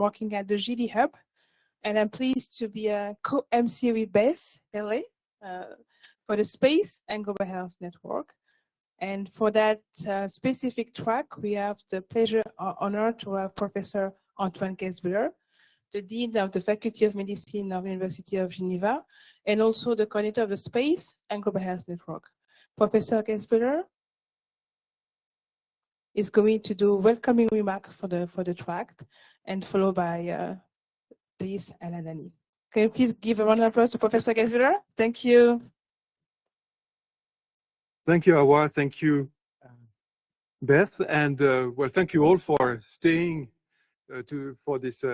working at the GD Hub, and I'm pleased to be a co-MC with Beth LA for the Space and Global Health Network. And for that specific track, we have the pleasure or honor to have Professor Antoine Gesbler, the Dean of the Faculty of Medicine of the University of Geneva, and also the coordinator of the Space and Global Health Network. Professor Gesbler is going to do welcoming remarks for the tract, and followed by Driss El Haddani. Can you please give a round of applause to Professor Gesbler? Thank you. Thank you, Awa. Thank you, Beth, and well, thank you all for staying for this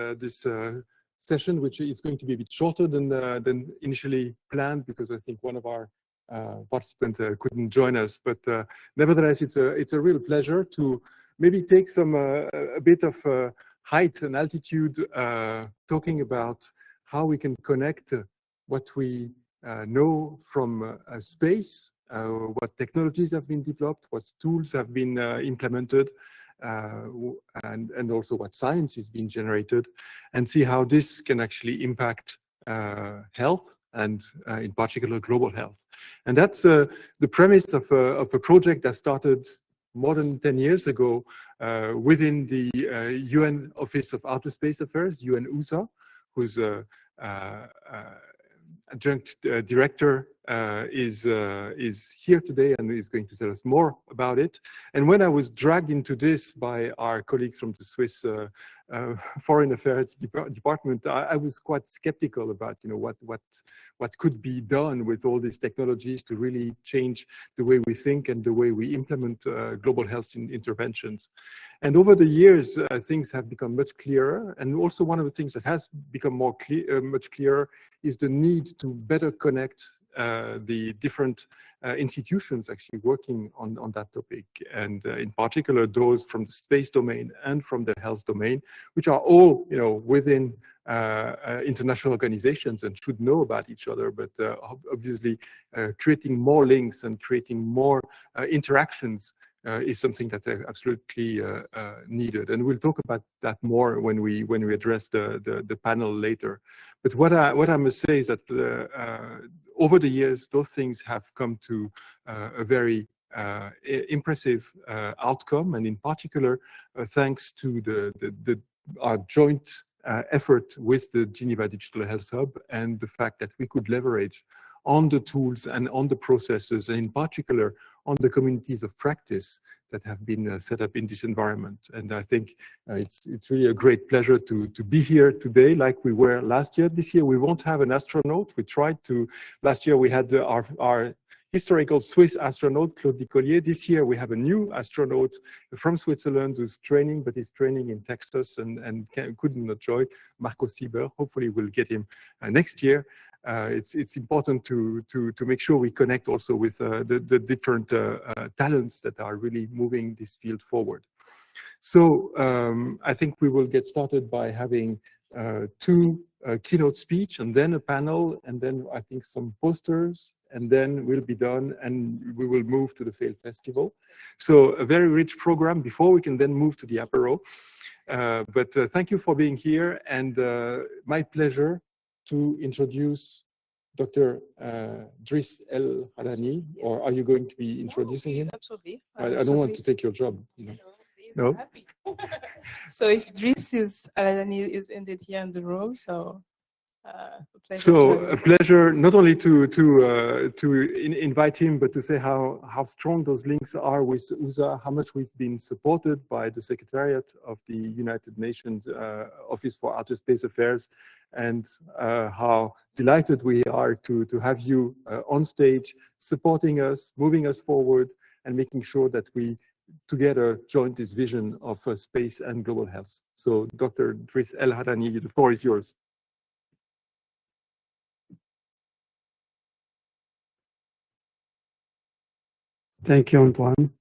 session, which is going to be a bit shorter than initially planned, because I think one of our participants couldn't join us. But nevertheless, it's a real pleasure to maybe take a bit of height and altitude, talking about how we can connect what we know from space, what technologies have been developed, what tools have been implemented, and also what science is being generated, and see how this can actually impact health, and in particular global health. And that's the premise of a project that started more than 10 years ago within the UN Office of Outer Space Affairs, UN-OOSA, whose adjunct director is here today and is going to tell us more about it. And when I was dragged into this by our colleagues from the Swiss Foreign Affairs Department, I was quite skeptical about what could be done with all these technologies to really change the way we think and the way we implement global health interventions. And over the years, things have become much clearer. And also one of the things that has become much clearer is the need to better connect the different institutions actually working on that topic, and in particular those from the space domain and from the health domain, which are all within international organizations and should know about each other, but obviously creating more links and creating more interactions is something that's absolutely needed, and we'll talk about that more when we address the panel later. But what I must say is that over the years, those things have come to a very impressive outcome, and in particular, thanks to our joint effort with the Geneva Digital Health Hub, and the fact that we could leverage on the tools and on the processes, and in particular on the communities of practice that have been set up in this environment. And I think it's really a great pleasure to be here today, like we were last year. This year we won't have an astronaut. We tried to. Last year we had our historical Swiss astronaut, Claude Dicollier. This year we have a new astronaut from Switzerland who's training, but he's training in Texas and couldn't not join, Marco Sieber. Hopefully we'll get him next year. It's important to make sure we connect also with the different talents that are really moving this field forward. So I think we will get started by having two keynote speech, and then a panel, and then I think some posters, and then we'll be done, and we will move to the Fail Festival. So a very rich program before we can then move to the apéro. But thank you for being here, and my pleasure to introduce Dr. Driss El Haddani, or are you going to be introducing him? Absolutely. I don't want to take your job. No? Happy. So if Driss El Haddani is indeed here in the room, so a pleasure not only to invite him, but to say how strong those links are with OOSA, how much we've been supported by the Secretariat of the United Nations Office for Outer Space Affairs, and how delighted we are to have you on stage, supporting us, moving us forward, and making sure that we together join this vision of space and global health. So Dr. Driss El Haddani, the floor is yours. Thank you, Antoine.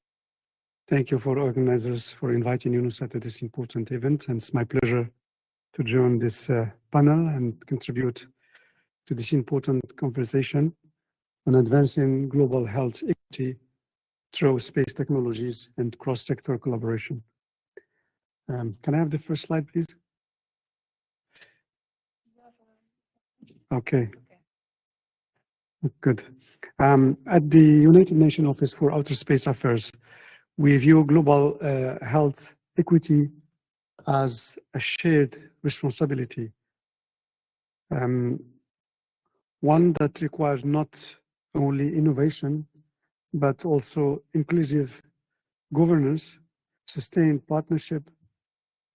Thank you for organizers for inviting UNOOSA to this important event. And it's my pleasure to join this panel and contribute to this important conversation on advancing global health equity through space technologies and cross-sector collaboration. Can I have the first slide, please? Okay. Good. At the United Nations Office for Outer Space Affairs, we view global health equity as a shared responsibility, one that requires not only innovation, but also inclusive governance, sustained partnership,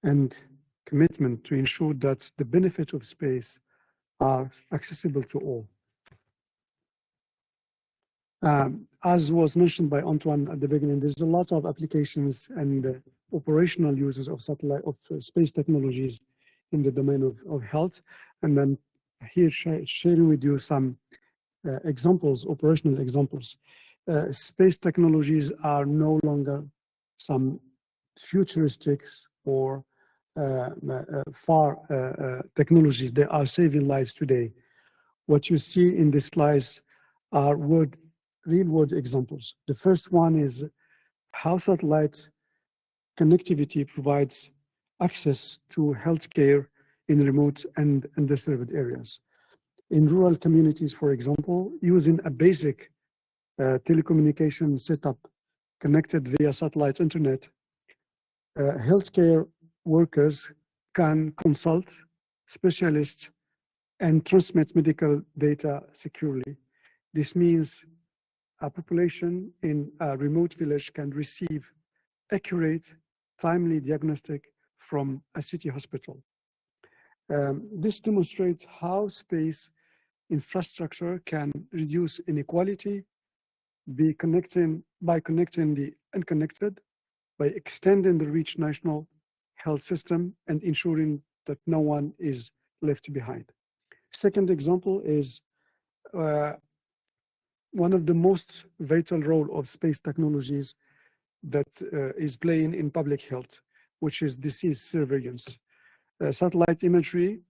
and commitment to ensure that the benefits of space are accessible to all. As was mentioned by Antoine at the beginning, there's a lot of applications and operational uses of satellite, of space technologies in the domain of health. And then here sharing with you some examples, operational examples. Space technologies are no longer some futuristic or far technologies. They are saving lives today. What you see in these slides are real-world examples. The first one is how satellite connectivity provides access to healthcare in remote and underserved areas. In rural communities, for example, using a basic telecommunication setup connected via satellite internet, healthcare workers can consult specialists and transmit medical data securely. This means a population in a remote village can receive accurate, timely diagnostic from a city hospital. This demonstrates how space infrastructure can reduce inequality by connecting the unconnected, by extending the reach national health system and ensuring that no one is left behind. Second example is one of the most vital role of space technologies that is playing in public health, which is disease surveillance. Satellite imagery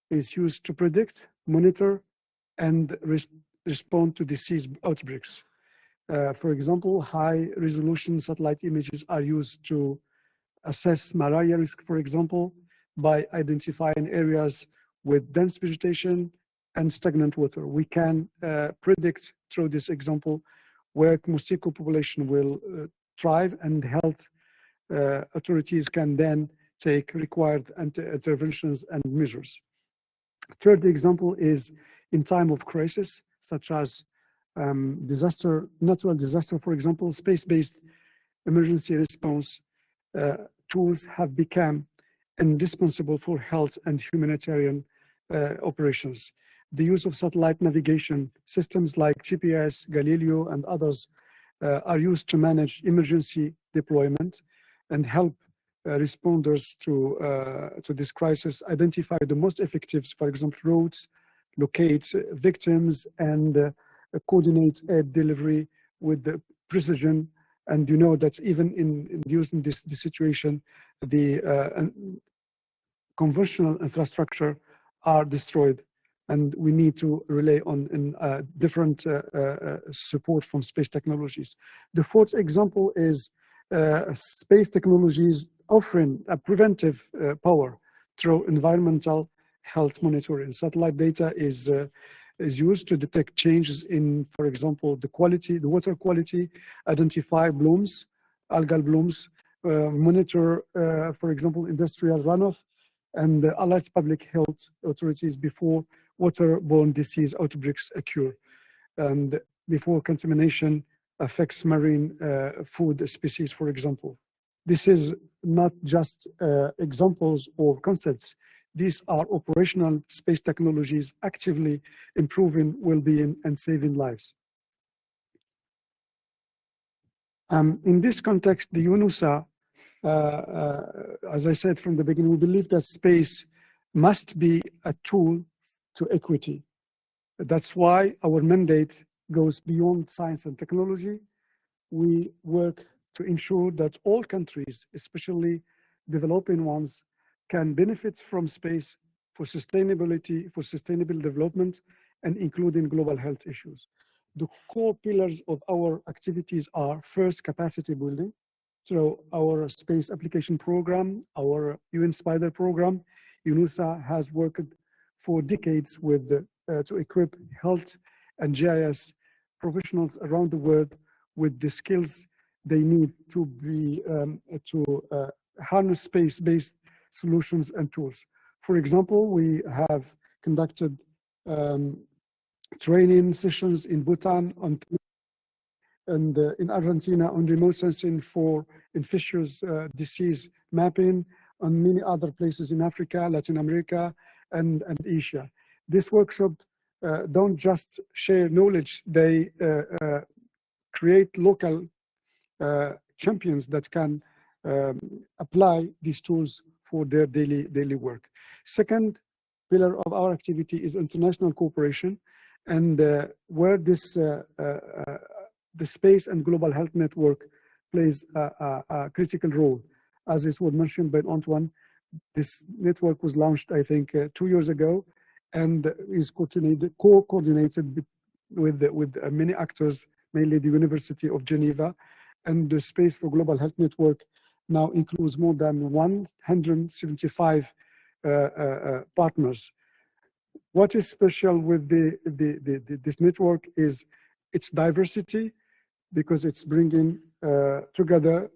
is used to predict, monitor, and respond to disease outbreaks. For example, high-resolution satellite images are used to assess malaria risk, for example, by identifying areas with dense vegetation and stagnant water. We can predict through this example where mosquito population will thrive, and health authorities can then take required interventions and measures. Third example is in time of crisis, such as natural disaster, for example, space-based emergency response tools have become indispensable for health and humanitarian operations. The use of satellite navigation systems like GPS, Galileo, and others are used to manage emergency deployment and help responders to this crisis identify the most effective, for example, routes, locate victims, and coordinate aid delivery with the precision. And you know that even in using this situation, the conventional infrastructure are destroyed, and we need to rely on different support from space technologies. The fourth example is space technologies offering a preventive power through environmental health monitoring. Satellite data is used to detect changes in, for example, the water quality, identify blooms, algal blooms, monitor, for example, industrial runoff, and alert public health authorities before waterborne disease outbreaks occur, and before contamination affects marine food species, for example. This is not just examples or concepts. These are operational space technologies actively improving well-being and saving lives. In this context, the UNOSA, as I said from the beginning, we believe that space must be a tool to equity. That's why our mandate goes beyond science and technology. We work to ensure that all countries, especially developing ones, can benefit from space for sustainability, for sustainable development, and including global health issues. The core pillars of our activities are first, capacity building through our space application program, our UN Spider program. UNOSA has worked for decades with to equip health and GIS professionals around the world with the skills they need to be harness space-based solutions and tools. For example, we have conducted training sessions in Bhutan and in Argentina on remote sensing for infectious disease mapping, on many other places in Africa, Latin America, and Asia. This workshop don't just share knowledge, they create local champions that can apply these tools for their daily work. Second pillar of our activity is international cooperation, and where this the Space and Global Health Network plays a critical role. As it was mentioned by Antoine, this network was launched, I think, 2 years ago, and is co-coordinated with many actors, mainly the University of Geneva, and the Space for Global Health Network now includes more than 175 partners. What is special with this network is its diversity, because it's bringing together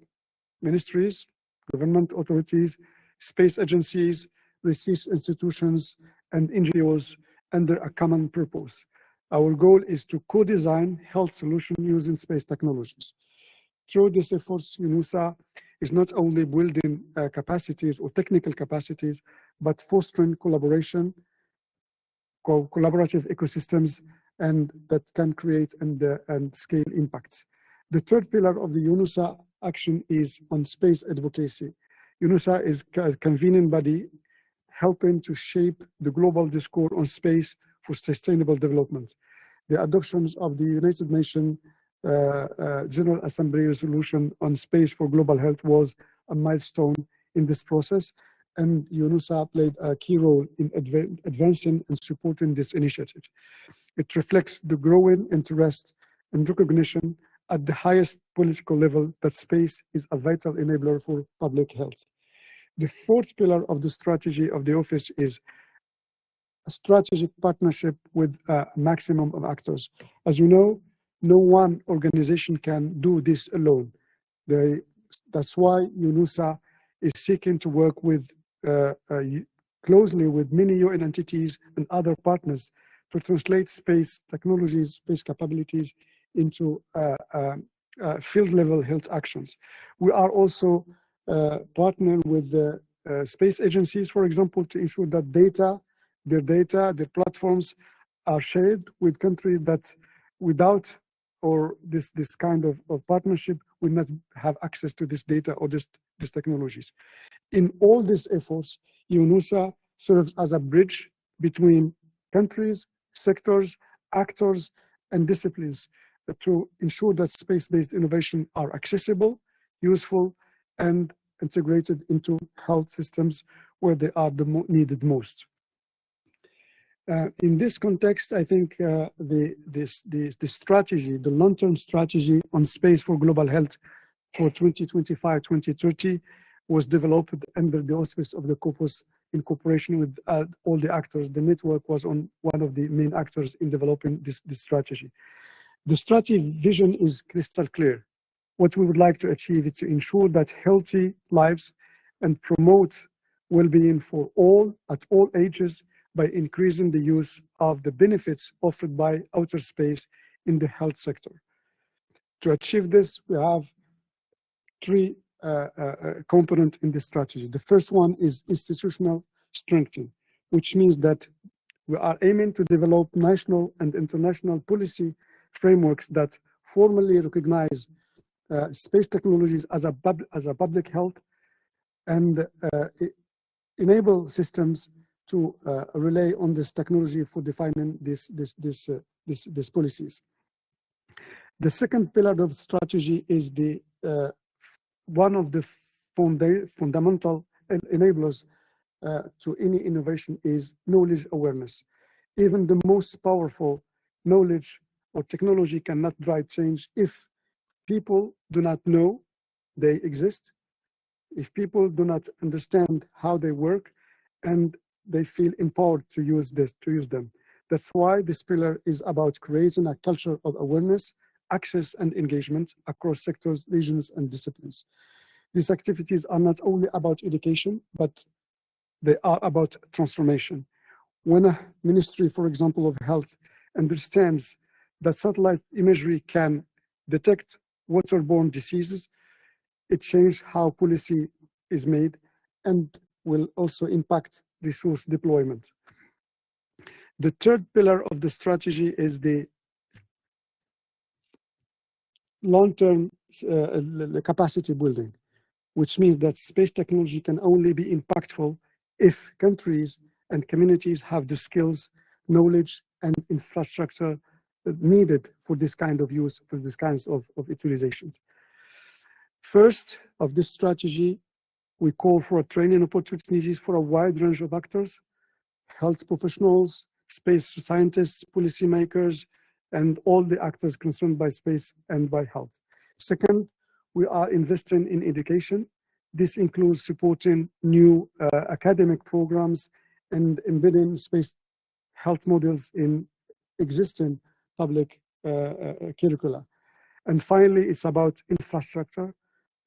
ministries, government authorities, space agencies, research institutions, and NGOs under a common purpose. Our goal is to co-design health solutions using space technologies. Through these efforts, UNOOSA is not only building capacities or technical capacities, but fostering collaboration, collaborative ecosystems, and that can create and scale impacts. The third pillar of the UNOOSA action is on space advocacy. UNOOSA is a convening body helping to shape the global discourse on space for sustainable development. The adoptions of the United Nations General Assembly resolution on space for global health was a milestone in this process, and UNOOSA played a key role in advancing and supporting this initiative. It reflects the growing interest and recognition at the highest political level that space is a vital enabler for public health. The fourth pillar of the strategy of the office is a strategic partnership with a maximum of actors. As you know, no one organization can do this alone. That's why UNOOSA is seeking to work with closely with many UN entities and other partners to translate space technologies, space capabilities into field-level health actions. We are also partnering with the space agencies, for example, to ensure that their platforms are shared with countries that without or this kind of partnership will not have access to this data or these technologies. In all these efforts, UNOOSA serves as a bridge between countries, sectors, actors, and disciplines to ensure that space-based innovation are accessible, useful, and integrated into health systems where they are needed most. In this context, I think the strategy, the long-term strategy on space for global health for 2025-2030 was developed under the auspice of the COPUS in cooperation with all the actors. The network was one of the main actors in developing this strategy. The strategy vision is crystal clear. What we would like to achieve is to ensure that healthy lives and promote well-being for all at all ages by increasing the use of the benefits offered by outer space in the health sector. To achieve this, we have three components in this strategy. The first one is institutional strengthening, which means that we are aiming to develop national and international policy frameworks that formally recognize space technologies as a public health and enable systems to rely on this technology for defining these policies. The second pillar of strategy is one of the fundamental enablers to any innovation is knowledge awareness. Even the most powerful knowledge or technology cannot drive change if people do not know they exist, if people do not understand how they work, and they feel empowered to use them. That's why this pillar is about creating a culture of awareness, access, and engagement across sectors, regions, and disciplines. These activities are not only about education, but they are about transformation. When a ministry, for example, of health understands that satellite imagery can detect waterborne diseases, it changes how policy is made and will also impact resource deployment. The third pillar of the strategy is the long-term capacity building, which means that space technology can only be impactful if countries and communities have the skills, knowledge, and infrastructure needed for this kind of use, for this kinds of utilization. First of this strategy, we call for training opportunities for a wide range of actors, health professionals, space scientists, policymakers, and all the actors concerned by space and by health. Second, we are investing in education. This includes supporting new academic programs and embedding space health models in existing public curricula. And finally, it's about infrastructure.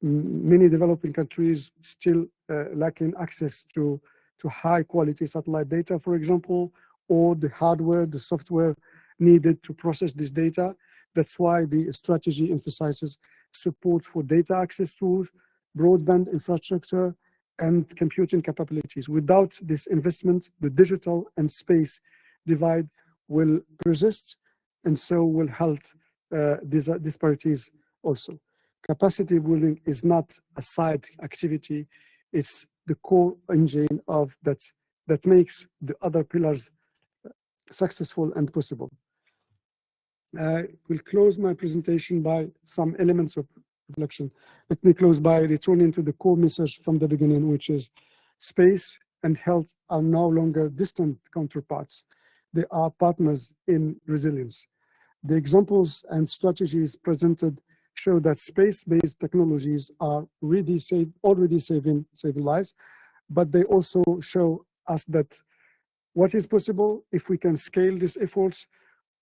Many developing countries still lacking access to high quality satellite data, for example, or the hardware, the software needed to process this data. That's why the strategy emphasizes support for data access tools, broadband infrastructure, and computing capabilities. Without this investment, the digital and space divide will persist, and so will health disparities also. Capacity building is not a side activity, it's the core engine of that makes the other pillars successful and possible. I will close my presentation by some elements of reflection. Let me close by returning to the core message from the beginning, which is space and health are no longer distant counterparts. They are partners in resilience. The examples and strategies presented show that space-based technologies are already saving lives, but they also show us that what is possible if we can scale these efforts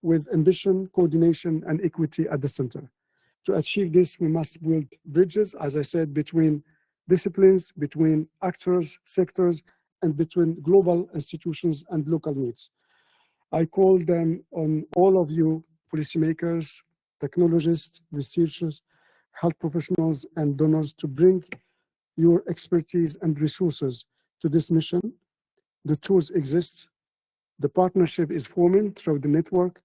with ambition, coordination, and equity at the center. To achieve this, we must build bridges, as I said, between disciplines, between actors, sectors, and between global institutions and local needs. I call then on all of you, policymakers, technologists, researchers, health professionals, and donors to bring your expertise and resources to this mission. The tools exist, the partnership is forming through the network,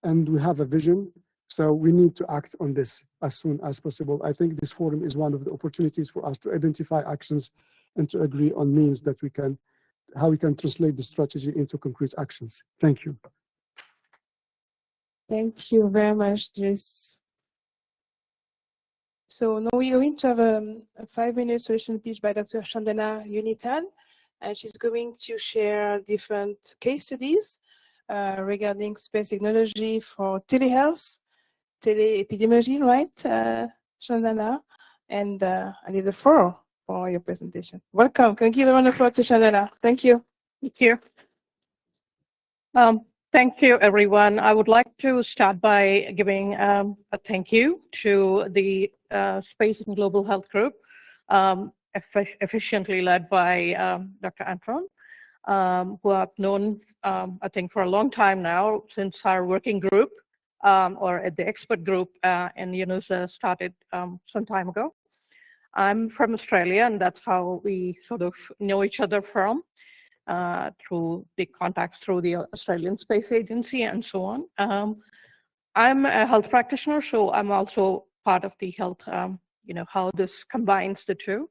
and we have a vision, so we need to act on this as soon as possible. I think this forum is one of the opportunities for us to identify actions and to agree on means that how we can translate the strategy into concrete actions. Thank you. Thank you very much, Driss. So now we're going to have a 5-minute solution pitch by Dr. Chandana Unitan, and she's going to share different case studies regarding space technology for telehealth, teleepidemiology, right, Chandana? And I leave the floor for your presentation. Welcome. Can you give a round of applause to Chandana? Thank you. Thank you. Thank you, everyone. I would like to start by giving a thank you to the Space and Global Health Group, efficiently led by Dr. Antoine, who I've known, I think, for a long time now, since our working group, or at the expert group in UNOSA started some time ago. I'm from Australia, and that's how we sort of know each other from. Through the contacts through the Australian Space Agency and so on. I'm a health practitioner, so I'm also part of the health, how this combines the two.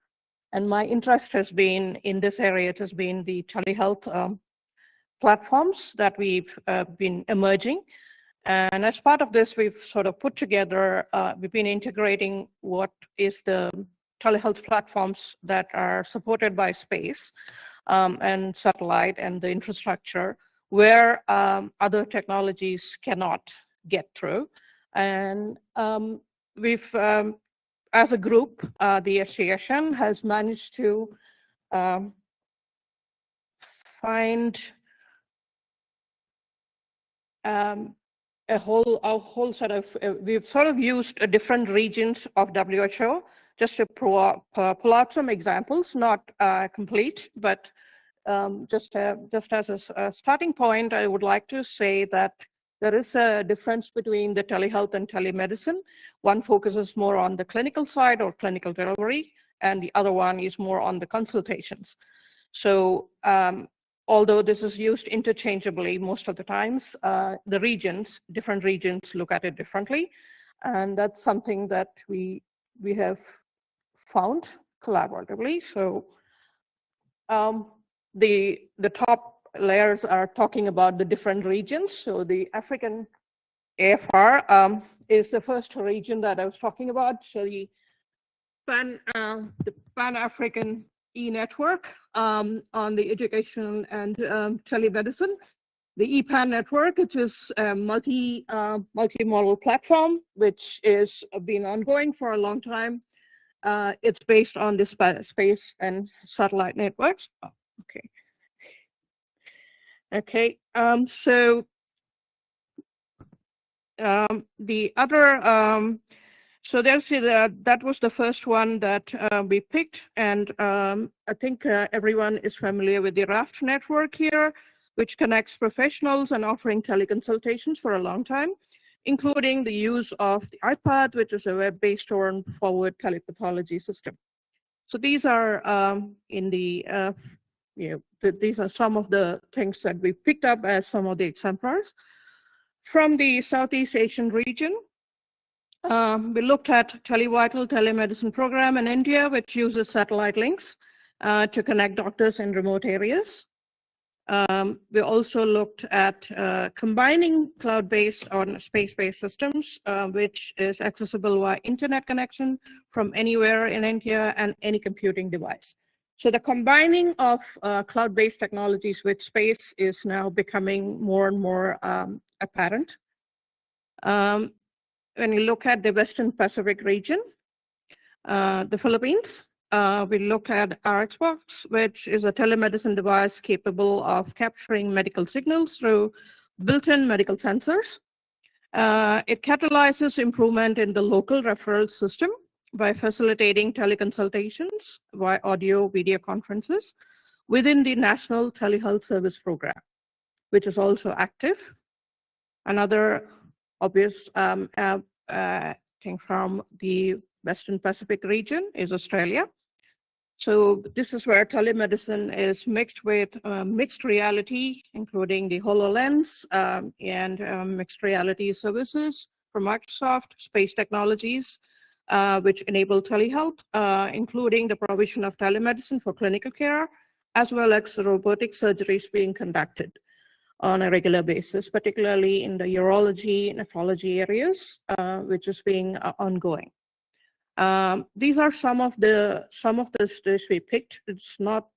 And my interest has been in this area, it has been the telehealth platforms that we've been emerging. And as part of this, we've sort of put together, we've been integrating what is the telehealth platforms that are supported by space. And satellite and the infrastructure where other technologies cannot get through. And we've, as a group, the association has managed to find a whole sort of, we've sort of used different regions of WHO just to pull out some examples, not complete, but just as a starting point, I would like to say that there is a difference between the telehealth and telemedicine. One focuses more on the clinical side or clinical delivery, and the other one is more on the consultations. So although this is used interchangeably most of the times, the regions, different regions look at it differently. And that's something that we have found collaboratively. So the top layers are talking about the different regions. So the African AFR is the first region that I was talking about. So the Pan-African e-network on the education and telemedicine. The EPAN network, which is a multi-modal platform, which is been ongoing for a long time. It's based on the space and satellite networks. Oh, okay. Okay, so the other, so there's that was the first one that we picked, and I think everyone is familiar with the RAFT network here, which connects professionals and offering teleconsultations for a long time, including the use of the iPad, which is a web-based or forward telepathology system. So these are in the these are some of the things that we picked up as some of the exemplars. From the Southeast Asian region, we looked at TeleVital telemedicine program in India, which uses satellite links to connect doctors in remote areas. We also looked at combining cloud-based or space-based systems, which is accessible via internet connection from anywhere in India and any computing device. So the combining of cloud-based technologies with space is now becoming more and more apparent. When you look at the Western Pacific region, the Philippines, we look at RxBox, which is a telemedicine device capable of capturing medical signals through built-in medical sensors. It catalyzes improvement in the local referral system by facilitating teleconsultations via audio video conferences within the National Telehealth Service Program, which is also active. Another obvious thing from the Western Pacific region is Australia. So this is where telemedicine is mixed with mixed reality, including the HoloLens and mixed reality services from Microsoft, space technologies, which enable telehealth, including the provision of telemedicine for clinical care, as well as robotic surgeries being conducted on a regular basis, particularly in the urology, nephrology areas, which is being ongoing. These are some of the studies we picked. It's not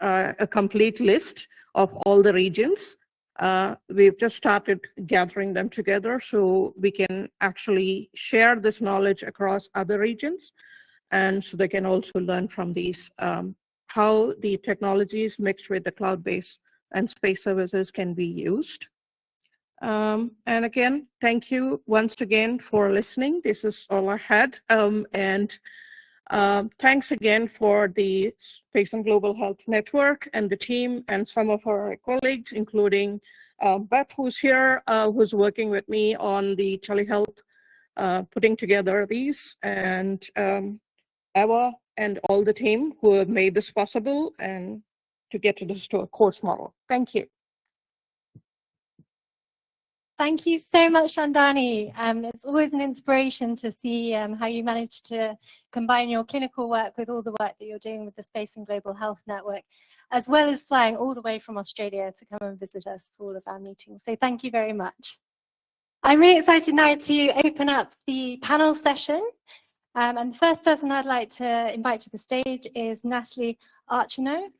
a complete list of all the regions. We've just started gathering them together so we can actually share this knowledge across other regions, and so they can also learn from these how the technologies mixed with the cloud-based and space services can be used. And again, thank you once again for listening. This is all I had. And thanks again for the Space and Global Health Network and the team and some of our colleagues, including Beth, who's here, who's working with me on the telehealth, putting together these, and Eva and all the team who have made this possible and to get to this to a course model. Thank you. Thank you so much, Shandani. It's always an inspiration to see how you manage to combine your clinical work with all the work that you're doing with the Space and Global Health Network, as well as flying all the way from Australia to come and visit us for all of our meetings. So thank you very much. I'm really excited now to open up the panel session. And the first person I'd like to invite to the stage is Natalie Archino.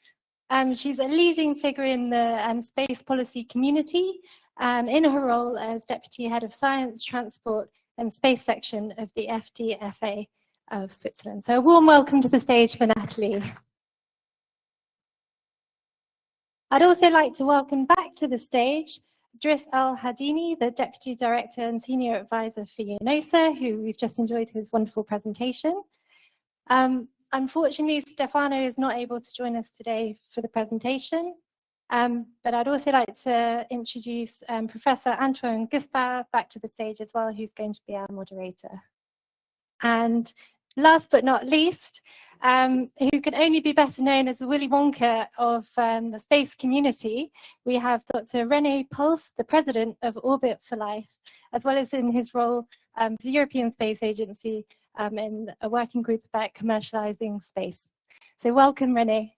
She's a leading figure in the space policy community, in her role as Deputy Head of Science, Transport and Space Section of the FDFA of Switzerland. So a warm welcome to the stage for Natalie. I'd also like to welcome back to the stage Dris Al-Hadini, the Deputy Director and Senior Advisor for UNOSA, who we've just enjoyed his wonderful presentation. Unfortunately, Stefano is not able to join us today for the presentation, but I'd also like to introduce Professor Antoine Guspard back to the stage as well, who's going to be our moderator. And last but not least, who can only be better known as the Willy Wonka of the space community, we have Dr. René Puls, the President of Orbit for Life, as well as in his role for the European Space Agency in a working group about commercializing space. So welcome, René.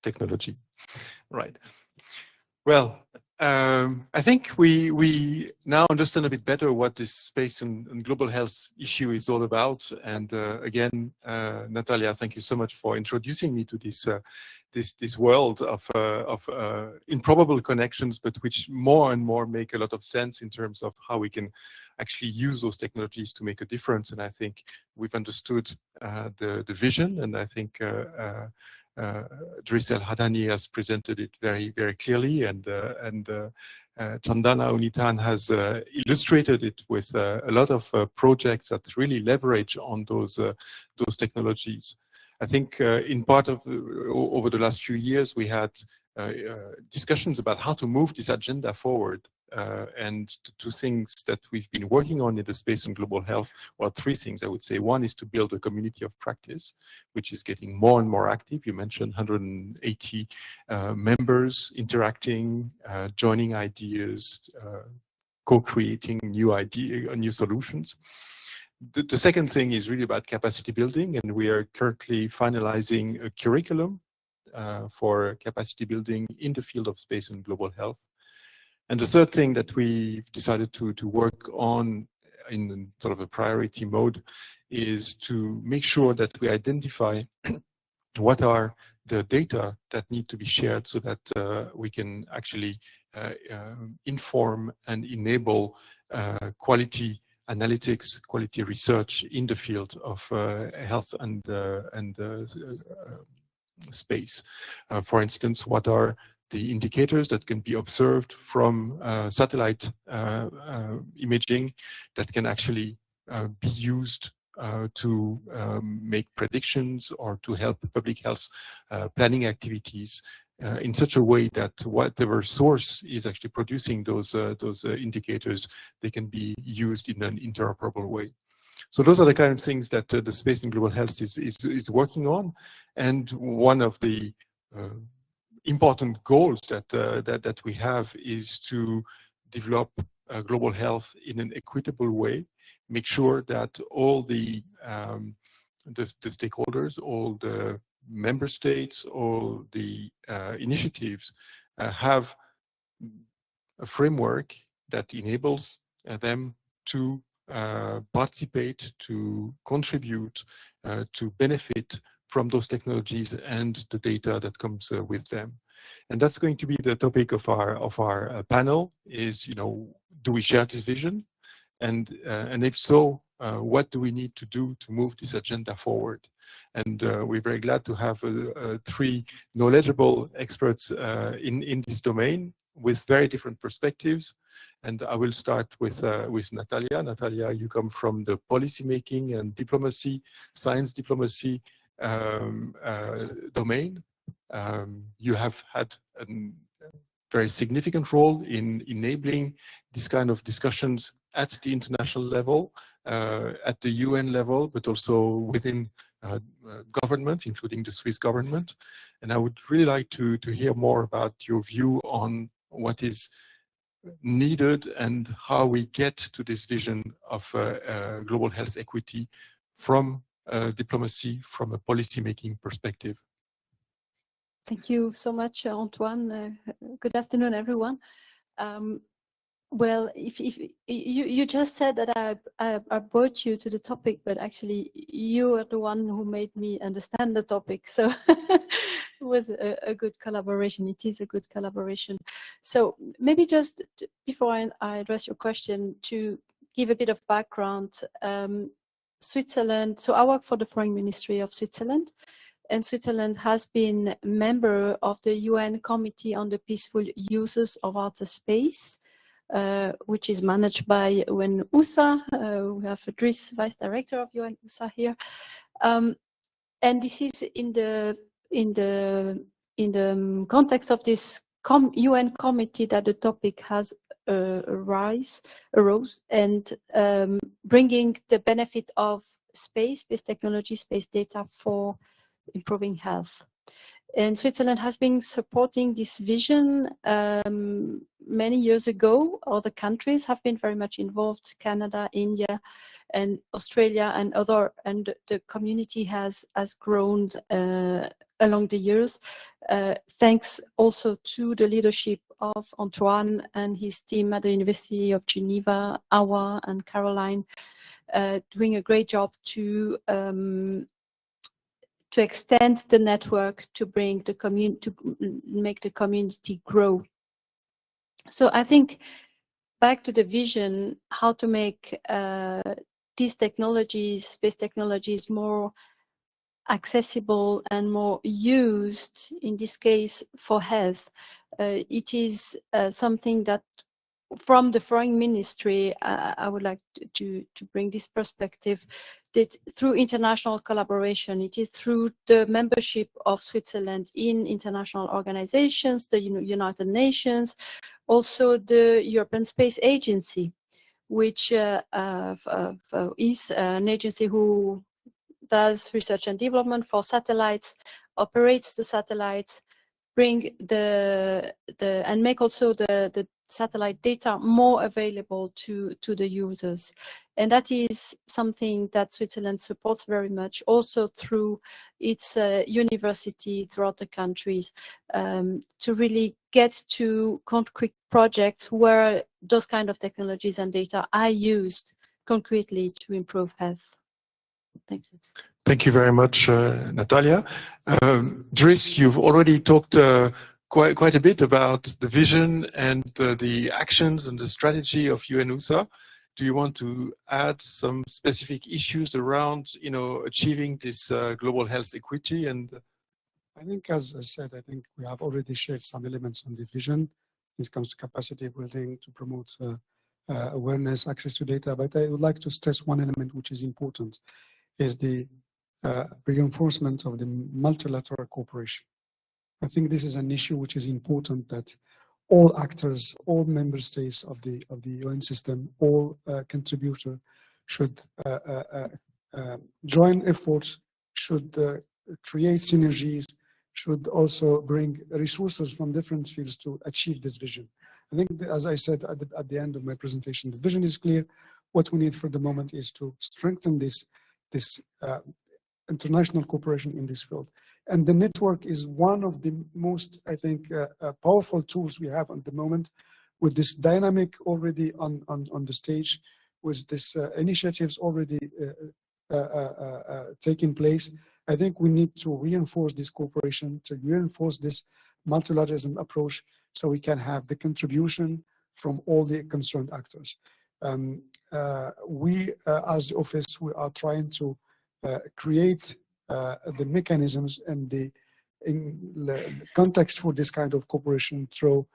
Technology, right. Well, I think we now understand a bit better what this space and global health issue is all about. And again, Natalia, thank you so much for introducing me to this this world of improbable connections, but which more and more make a lot of sense in terms of how we can actually use those technologies to make a difference. And I think we've understood the vision, and I think Dris Al-Hadini has presented it very, very clearly, and Chandana Unitan has illustrated it with a lot of projects that really leverage on those technologies. I think in part of over the last few years we had discussions about how to move this agenda forward. And the two things that we've been working on in the space and global health, well, three things I would say. One is to build a community of practice, which is getting more and more active. You mentioned 180 members interacting, joining ideas, co-creating new solutions. The second thing is really about capacity building, and we are currently finalizing a curriculum for capacity building in the field of space and global health. And the third thing that we've decided to work on in sort of a priority mode is to make sure that we identify what are the data that need to be shared so that we can actually inform and enable quality analytics, quality research in the field of health and space. For instance, what are the indicators that can be observed from satellite imaging that can actually be used to make predictions or to help public health planning activities in such a way that whatever source is actually producing those indicators, they can be used in an interoperable way. So those are the kind of things that the space and global health is working on, and one of the important goals that we have is to develop global health in an equitable way, make sure that all the stakeholders, all the member states, all the initiatives have a framework that enables them to participate, to contribute, to benefit from those technologies and the data that comes with them. And that's going to be the topic of our panel is, you know, do we share this vision? And if so, what do we need to do to move this agenda forward? And we're very glad to have three knowledgeable experts in this domain with very different perspectives. And I will start with Natalia. Natalia, you come from the policymaking and diplomacy, science diplomacy domain. You have had a very significant role in enabling this kind of discussions at the international level, at the UN level, but also within governments, including the Swiss government. And I would really like to hear more about your view on what is needed and how we get to this vision of global health equity from diplomacy, from a policy-making perspective. Thank you so much, Antoine. Good afternoon, everyone. Well, if you just said that I brought you to the topic, but actually you are the one who made me understand the topic. So it was a good collaboration. It is a good collaboration. So maybe just before I address your question, to give a bit of background, Switzerland. So I work for the Foreign Ministry of Switzerland, and Switzerland has been a member of the UN Committee on the Peaceful Uses of Outer Space, which is managed by UN-USA. We have Dries, Vice Director of UN-USA here, and this is in the context of this UN committee that the topic has arose, and bringing the benefit of space technology, space data for improving health. And Switzerland has been supporting this vision many years ago. Other countries have been very much involved: Canada, India, and Australia, and the community has grown along the years, thanks also to the leadership of Antoine and his team at the University of Geneva, Awa and Caroline, doing a great job to extend the network, to bring the community, to make the community grow. So I think back to the vision, how to make these technologies, space technologies, more accessible and more used, in this case for health. It is something that from the Foreign Ministry, I would like to bring this perspective, that through international collaboration, it is through the membership of Switzerland in international organizations, the United Nations, also the European Space Agency, which is an agency who does research and development for satellites, operates the satellites, bring and make also the satellite data more available to the users. And that is something that Switzerland supports very much, also through its university throughout the countries, to really get to concrete projects where those kind of technologies and data are used concretely to improve health. Thank you. Thank you very much, Natalia. Dries, you've already talked quite a bit about the vision and the actions and the strategy of UN-USA. Do you want to add some specific issues around, achieving this global health equity? And I think, as I said, I think we have already shared some elements on the vision when it comes to capacity building to promote awareness, access to data. But I would like to stress one element which is important, is the reinforcement of the multilateral cooperation. I think this is an issue which is important, that all actors, all member states of the UN system, all contributors should join efforts, should create synergies, should also bring resources from different fields to achieve this vision. I think, as I said at the end of my presentation, the vision is clear. What we need for the moment is to strengthen this international cooperation in this field. And the network is one of the most, I think, powerful tools we have at the moment, with this dynamic already on the stage, with this initiatives already taking place. I think we need to reinforce this cooperation, to reinforce this multilateralism approach, so we can have the contribution from all the concerned actors. We, as the office, we are trying to create the mechanisms and the context for this kind of cooperation through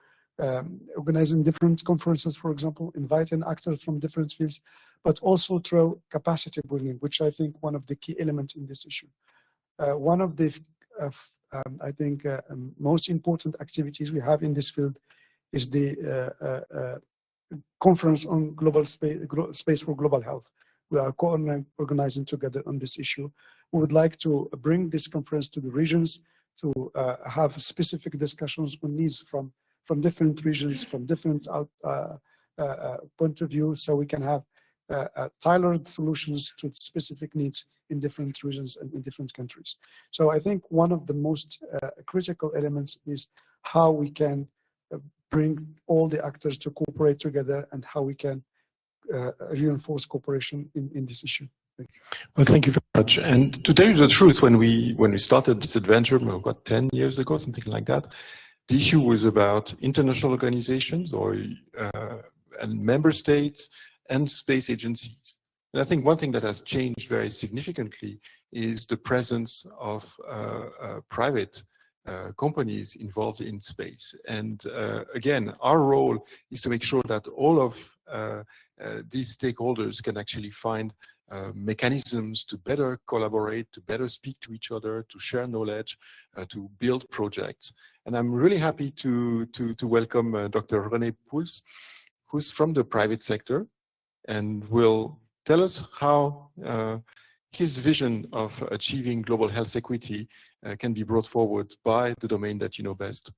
organizing different conferences, for example, inviting actors from different fields, but also through capacity building, which I think one of the key elements in this issue. One of the, I think, most important activities we have in this field is the conference on global space for global health. We are organizing together on this issue. We would like to bring this conference to the regions, to have specific discussions on needs from different regions, from different point of view, so we can have tailored solutions to specific needs in different regions and in different countries. So I think one of the most critical elements is how we can bring all the actors to cooperate together and how we can reinforce cooperation in this issue. Well, thank you very much. And to tell you the truth, when we started this adventure, what, 10 years ago, something like that, the issue was about international organizations or and member states and space agencies. And I think one thing that has changed very significantly is the presence of private companies involved in space. And again, our role is to make sure that all of these stakeholders can actually find mechanisms to better collaborate, to better speak to each other, to share knowledge, to build projects. And I'm really happy to welcome Dr. René Poels, who's from the private sector and will tell us how his vision of achieving global health equity can be brought forward by the domain that you know best.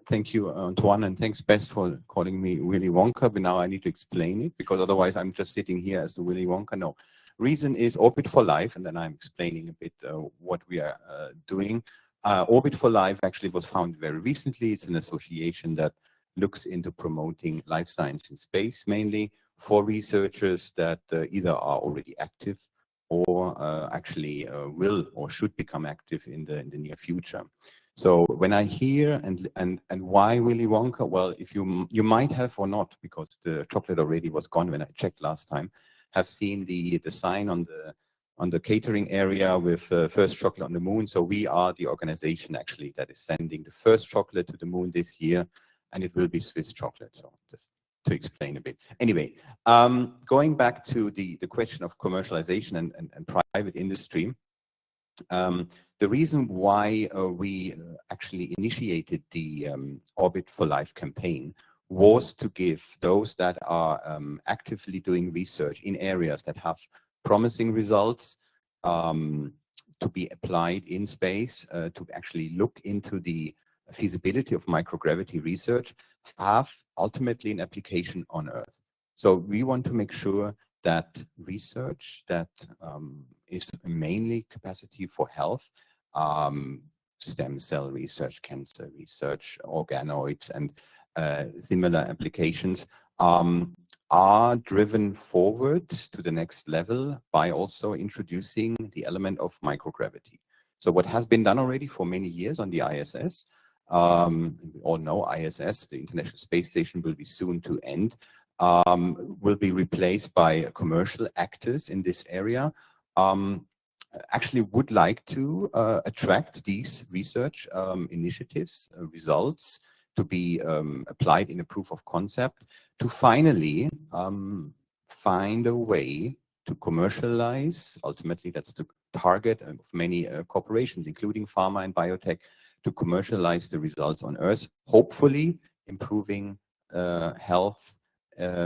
Thank you, Antoine, and thanks, Bess, for calling me Willy Wonka, but now I need to explain it, because otherwise I'm just sitting here as the Willy Wonka. No, reason is Orbit for Life, and then I'm explaining a bit what we are doing. Orbit for Life actually was founded very recently. It's an association that looks into promoting life science in space, mainly for researchers that either are already active or actually will or should become active in the near future. So when I hear and why Willy Wonka, well, if you might have or not, because the chocolate already was gone when I checked last time, have seen the sign on the catering area with first chocolate on the moon. So we are the organization actually that is sending the first chocolate to the moon this year, and it will be Swiss chocolate. So just to explain a bit. Anyway, going back to the question of commercialization and private industry. The reason why we actually initiated the Orbit for Life campaign was to give those that are actively doing research in areas that have promising results to be applied in space, to actually look into the feasibility of microgravity research, have ultimately an application on Earth. So we want to make sure that research that is mainly capacity for health, stem cell research, cancer research, organoids, and similar applications are driven forward to the next level by also introducing the element of microgravity. So what has been done already for many years on the ISS, we all know ISS, the International Space Station, will be soon to end, will be replaced by commercial actors in this area. Actually would like to attract these research initiatives, results to be applied in a proof of concept to finally find a way to commercialize. Ultimately, that's the target of many corporations, including pharma and biotech, to commercialize the results on Earth, hopefully improving health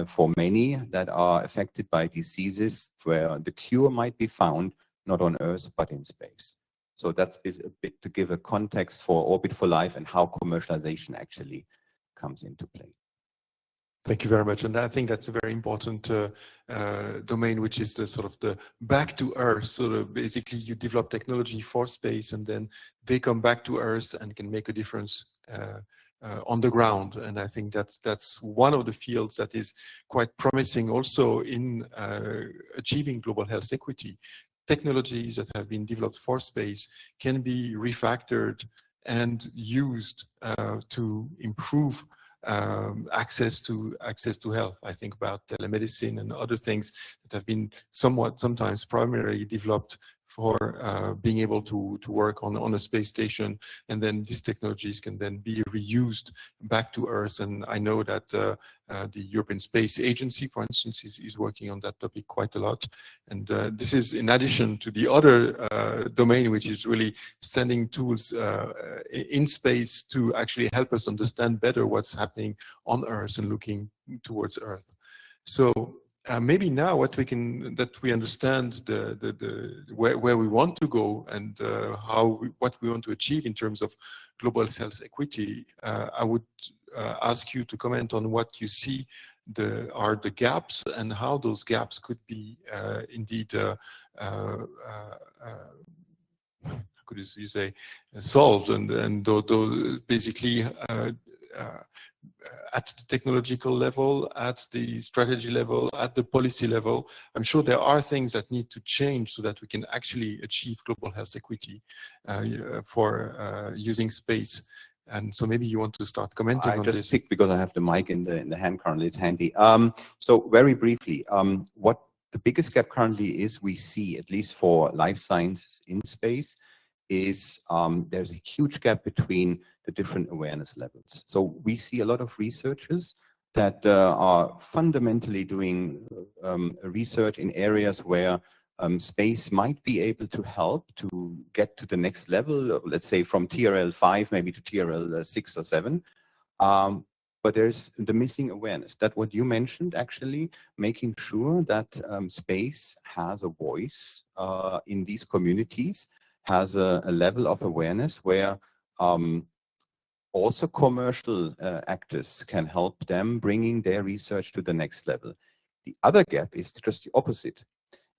for many that are affected by diseases where the cure might be found not on Earth, but in space. So that's a bit to give a context for Orbit for Life and how commercialization actually comes into play. Thank you very much. And I think that's a very important domain, which is the sort of the back to Earth. So basically you develop technology for space and then they come back to Earth and can make a difference on the ground. And I think that's one of the fields that is quite promising also in achieving global health equity. Technologies that have been developed for space can be refactored and used to improve access to health. I think about telemedicine and other things that have been sometimes primarily developed for being able to work on a space station, and then these technologies can then be reused back to Earth. And I know that the European Space Agency, for instance, is working on that topic quite a lot. And this is in addition to the other domain, which is really sending tools in space to actually help us understand better what's happening on Earth and looking towards Earth. So maybe now what we understand where we want to go and what we want to achieve in terms of global health equity, I would ask you to comment on what you see are the gaps and how those gaps could be indeed could you say solved and basically at the technological level, at the strategy level, at the policy level. I'm sure there are things that need to change so that we can actually achieve global health equity for using space. And so maybe you want to start commenting on I just this. picked because I have the mic in the hand currently. It's handy. So very briefly, what the biggest gap currently is we see, at least for life sciences in space, is there's a huge gap between the different awareness levels. So we see a lot of researchers that are fundamentally doing research in areas where space might be able to help to get to the next level, let's say from TRL 5 maybe to TRL 6 or 7. But there's the missing awareness. That what you mentioned, actually, making sure that space has a voice in these communities, has a level of awareness where also commercial actors can help them bringing their research to the next level. The other gap is just the opposite.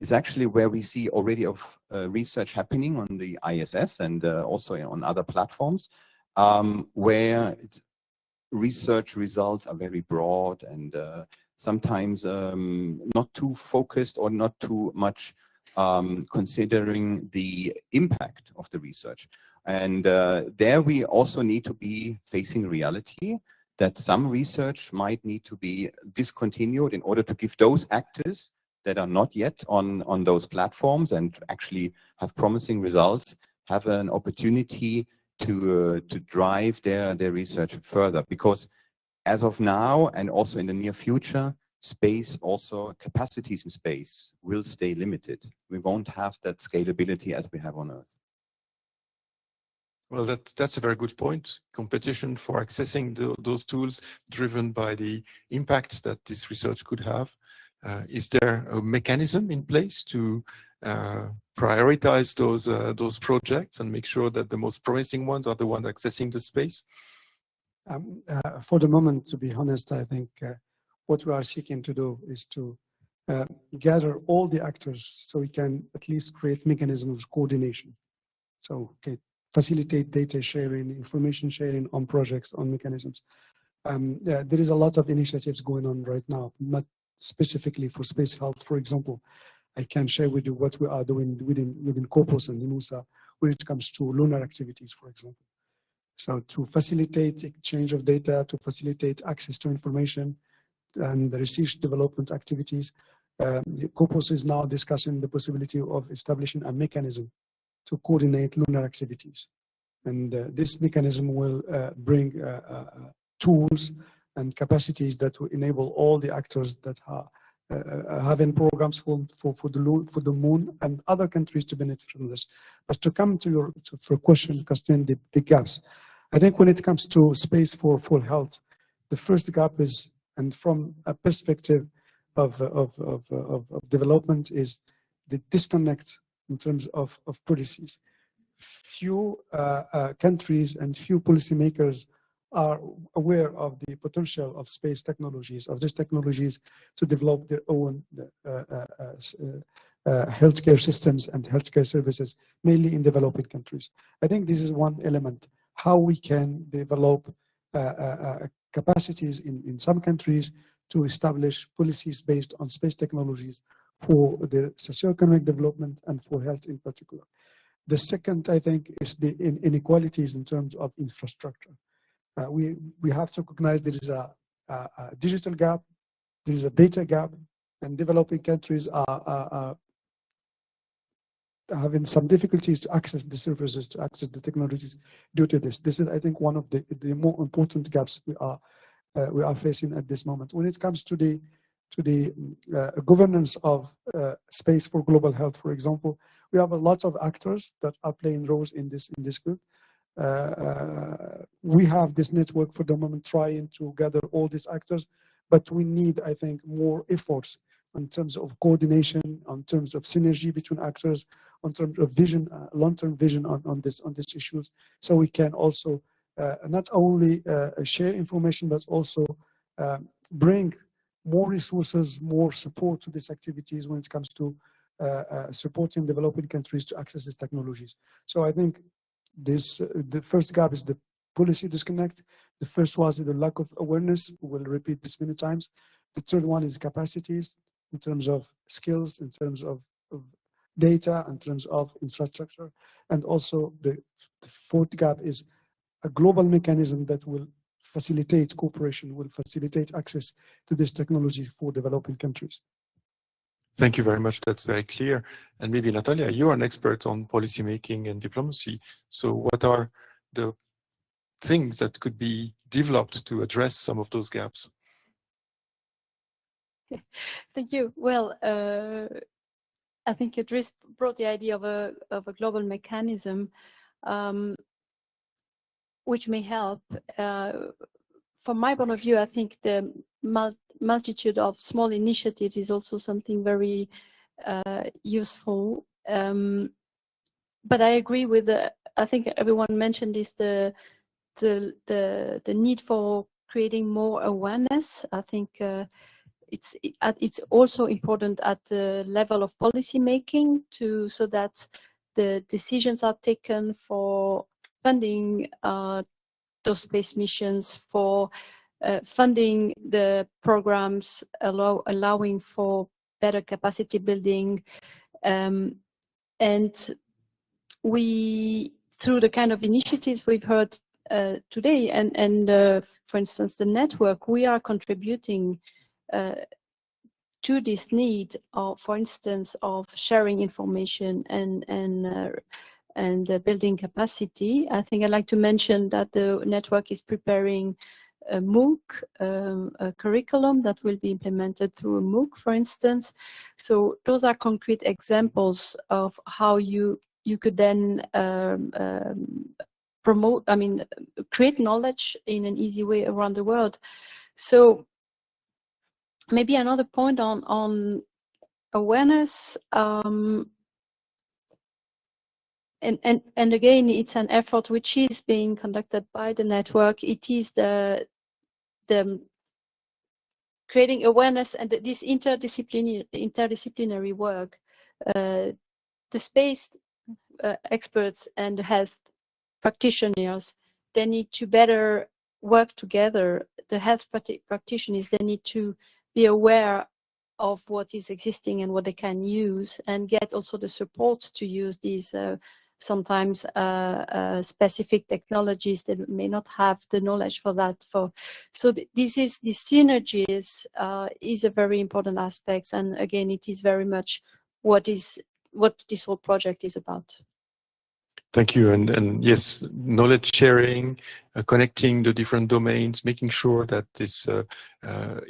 It's actually where we see already of research happening on the ISS and also on other platforms, where research results are very broad and sometimes not too focused or not too much considering the impact of the research. And there we also need to be facing reality that some research might need to be discontinued in order to give those actors that are not yet on those platforms and actually have promising results, have an opportunity to drive their research further. Because as of now, and also in the near future, space, also capacities in space will stay limited. We won't have that scalability as we have on Earth. Well, that's a very good point. Competition for accessing those tools driven by the impact that this research could have. Is there a mechanism in place to prioritize those projects and make sure that the most promising ones are the ones accessing the space? For the moment, to be honest, I think what we are seeking to do is to gather all the actors so we can at least create mechanisms of coordination. So, okay, facilitate data sharing, information sharing on projects, on mechanisms. There is a lot of initiatives going on right now, not specifically for space health. For example, I can share with you what we are doing within COPOS and NIMUSA when it comes to lunar activities, for example. So to facilitate exchange of data, to facilitate access to information and the research development activities, COPOS is now discussing the possibility of establishing a mechanism to coordinate lunar activities. And this mechanism will bring tools and capacities that will enable all the actors that are having programs for the moon and other countries to benefit from this. But to come to your question concerning the gaps, I think when it comes to space for full health, the first gap is, and from a perspective of development, is the disconnect in terms of policies. Few countries and few policymakers are aware of the potential of space technologies, of these technologies to develop their own healthcare systems and healthcare services, mainly in developing countries. I think this is one element, how we can develop capacities in some countries to establish policies based on space technologies for the socioeconomic development and for health in particular. The second, I think, is the inequalities in terms of infrastructure. We have to recognize there is a digital gap, there is a data gap, and developing countries are having some difficulties to access the services, to access the technologies due to this. This is, I think, one of the more important gaps we are facing at this moment. When it comes to the governance of space for global health, for example, we have a lot of actors that are playing roles in this group. We have this network for the moment trying to gather all these actors, but we need, I think, more efforts in terms of coordination, in terms of synergy between actors, in terms of vision, long-term vision on these issues, so we can also not only share information, but also bring more resources, more support to these activities when it comes to supporting developing countries to access these technologies. So I think the first gap is the policy disconnect. The first was the lack of awareness. We'll repeat this many times. The third one is capacities in terms of skills, in terms of data, in terms of infrastructure. And also the fourth gap is a global mechanism that will facilitate cooperation, will facilitate access to this technology for developing countries. Thank you very much. That's very clear. And maybe Natalia, you're an expert on policymaking and diplomacy. So what are the things that could be developed to address some of those gaps? Thank you. Well, I think Idriss brought the idea of a global mechanism, which may help. From my point of view, I think the multitude of small initiatives is also something very useful. But I agree with I think everyone mentioned this, the need for creating more awareness. I think it's also important at the level of policy making so that the decisions are taken for funding those space missions, for funding the programs allowing for better capacity building. And we, through the kind of initiatives we've heard today, and for instance, the network, we are contributing to this need of, for instance, of sharing information and building capacity. I think I'd like to mention that the network is preparing a MOOC, a curriculum that will be implemented through a MOOC, for instance. So those are concrete examples of how you could then promote, create knowledge in an easy way around the world. So maybe another point on awareness, and again, it's an effort which is being conducted by the network. It is the creating awareness and this interdisciplinary work. The space experts and the health practitioners, they need to better work together. The health practitioners, they need to be aware of what is existing and what they can use, and get also the support to use these sometimes specific technologies that may not have the knowledge for that. So these synergies is a very important aspect, and again, it is very much what this whole project is about. Thank you. And yes, knowledge sharing, connecting the different domains, making sure that this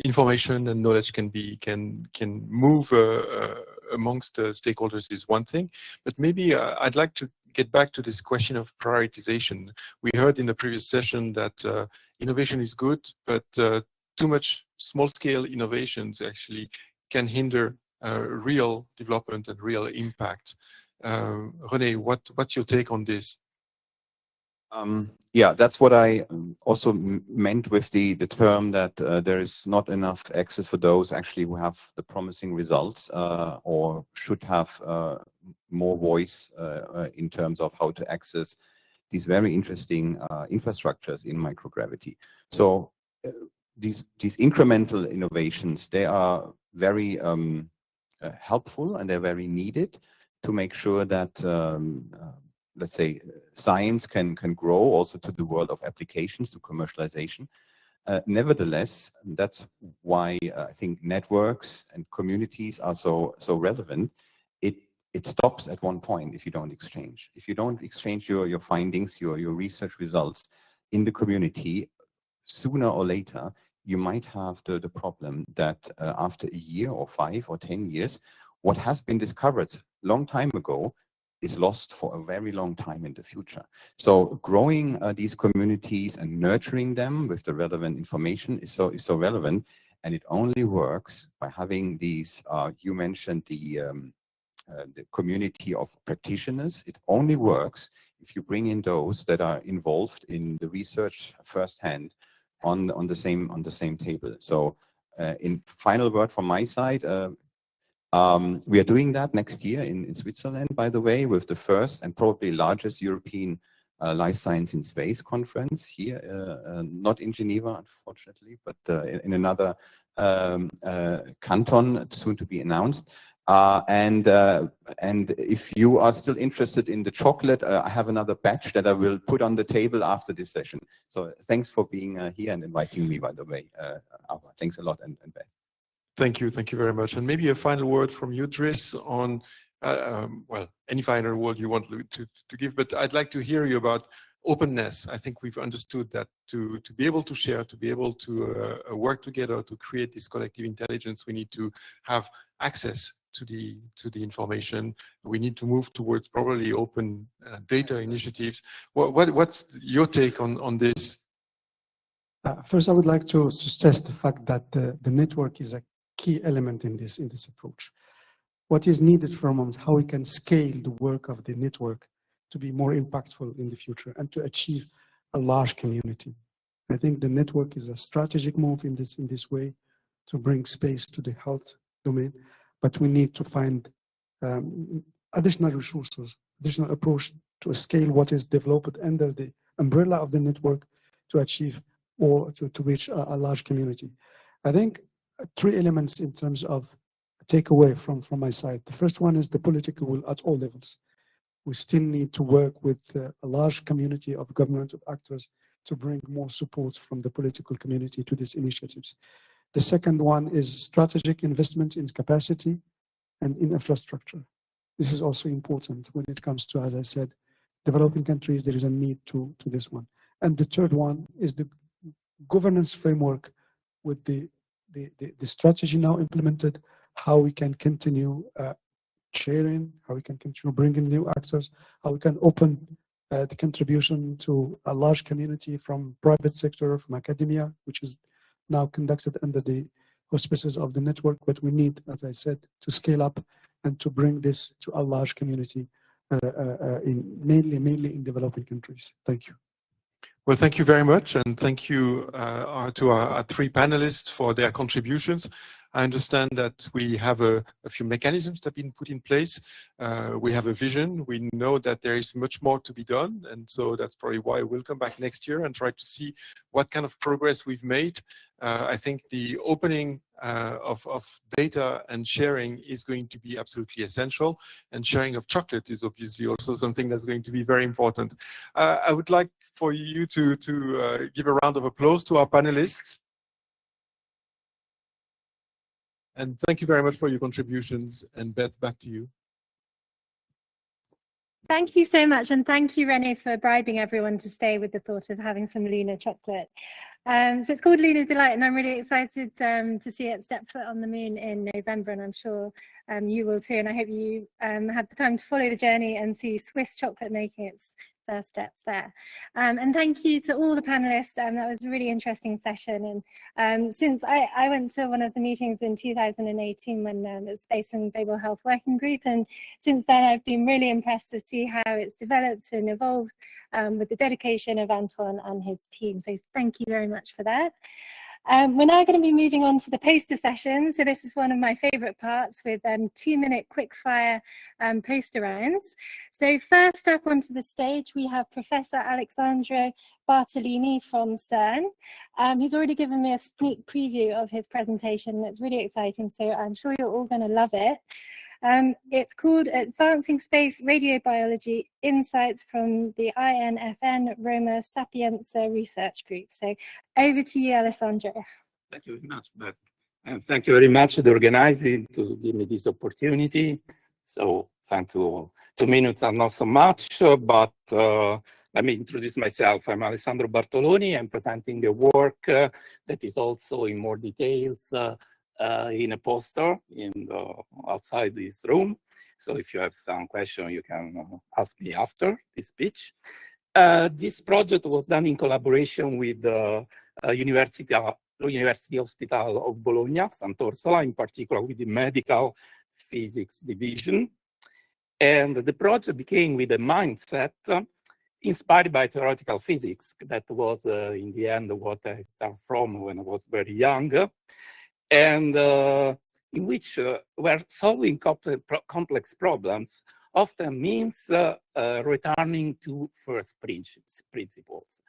information and knowledge can move amongst the stakeholders is one thing. But maybe I'd like to get back to this question of prioritization. We heard in the previous session that innovation is good, but too much small-scale innovations actually can hinder real development and real impact. René, what's your take on this? Yeah, that's what I also meant with the term that there is not enough access for those actually who have the promising results or should have more voice in terms of how to access these very interesting infrastructures in microgravity. So these incremental innovations, they are very helpful, and they're very needed to make sure that let's say science can grow also to the world of applications, to commercialization. Nevertheless, that's why I think networks and communities are so relevant. It stops at one point if you don't exchange. If you don't exchange your findings, your research results in the community, sooner or later you might have the problem that after a year or 5 or 10 years, what has been discovered long time ago is lost for a very long time in the future. So growing these communities and nurturing them with the relevant information is so relevant, and it only works by having these. You mentioned the community of practitioners. It only works if you bring in those that are involved in the research firsthand on the same table. So, in final word from my side. We are doing that next year in Switzerland, by the way, with the first and probably largest European Life Science in Space conference here, not in Geneva, unfortunately, but in another canton, soon to be announced. And if you are still interested in the chocolate, I have another batch that I will put on the table after this session. So thanks for being here and inviting me, by the way. Ava. Thanks a lot, and Beth. Thank you very much. And maybe a final word from you, Dries, on well, any final word you want to give, but I'd like to hear you about openness. I think we've understood that to be able to share, to be able to work together to create this collective intelligence, we need to have access to the information. We need to move towards probably open data initiatives. What's your take on this? First, I would like to stress the fact that the network is a key element in this approach. What is needed from us, how we can scale the work of the network to be more impactful in the future and to achieve a large community. I think the network is a strategic move in this way to bring space to the health domain, but we need to find additional resources, additional approach to scale what is developed under the umbrella of the network to achieve or to reach a large community. I think 3 elements in terms of takeaway from my side. The first one is the political will at all levels. We still need to work with a large community of governmental actors to bring more support from the political community to these initiatives. The second one is strategic investment in capacity and in infrastructure. This is also important when it comes to, as I said, developing countries. There is a need to this one. And the third one is the governance framework with the strategy now implemented, how we can continue sharing, how we can continue bringing new actors, how we can open the contribution to a large community from private sector, from academia, which is now conducted under the auspices of the network. But we need, as I said, to scale up and to bring this to a large community, mainly in developing countries. Thank you. Well, thank you very much, and thank you to our 3 panelists for their contributions. I understand that we have a few mechanisms that have been put in place. We have a vision. We know that there is much more to be done, and so that's probably why we'll come back next year and try to see what kind of progress we've made. I think the opening of data and sharing is going to be absolutely essential, and sharing of chocolate is obviously also something that's going to be very important. I would like for you to give a round of applause to our panelists. And thank you very much for your contributions. And Beth, back to you. Thank you so much, and thank you, René, for bribing everyone to stay with the thought of having some Lunar chocolate. So it's called Lunar Delight, and I'm really excited to see it step foot on the moon in November, and I'm sure you will too. And I hope you have the time to follow the journey and see Swiss chocolate making its first steps there. And thank you to all the panelists. That was a really interesting session. And since I went to one of the meetings in 2018 when the Space and Global Health Working Group, and since then I've been really impressed to see how it's developed and evolved with the dedication of Antoine and his team. So thank you very much for that. We're now going to be moving on to the poster session. So this is one of my favorite parts with 2-minute quick fire poster rounds. So first up onto the stage, we have Professor Alessandro Bartolini from CERN. He's already given me a sneak preview of his presentation. It's really exciting, so I'm sure you're all going to love it. It's called Advancing Space Radiobiology Insights from the INFN Roma Sapienza Research Group. So over to you, Alessandro. Thank you very much, Beth. And thank you very much to the organizing to give me this opportunity. So thank you. 2 minutes are not so much, but let me introduce myself. I'm Alessandro Bartoloni. I'm presenting the work that is also in more details in a poster outside this room. So if you have some question, you can ask me after this speech. This project was done in collaboration with the University Hospital of Bologna, Sant'Orsola, in particular with the Medical Physics Division. And the project became with a mindset inspired by theoretical physics. That was, in the end, what I started from when I was very young. And in which we're solving complex problems often means returning to first principles.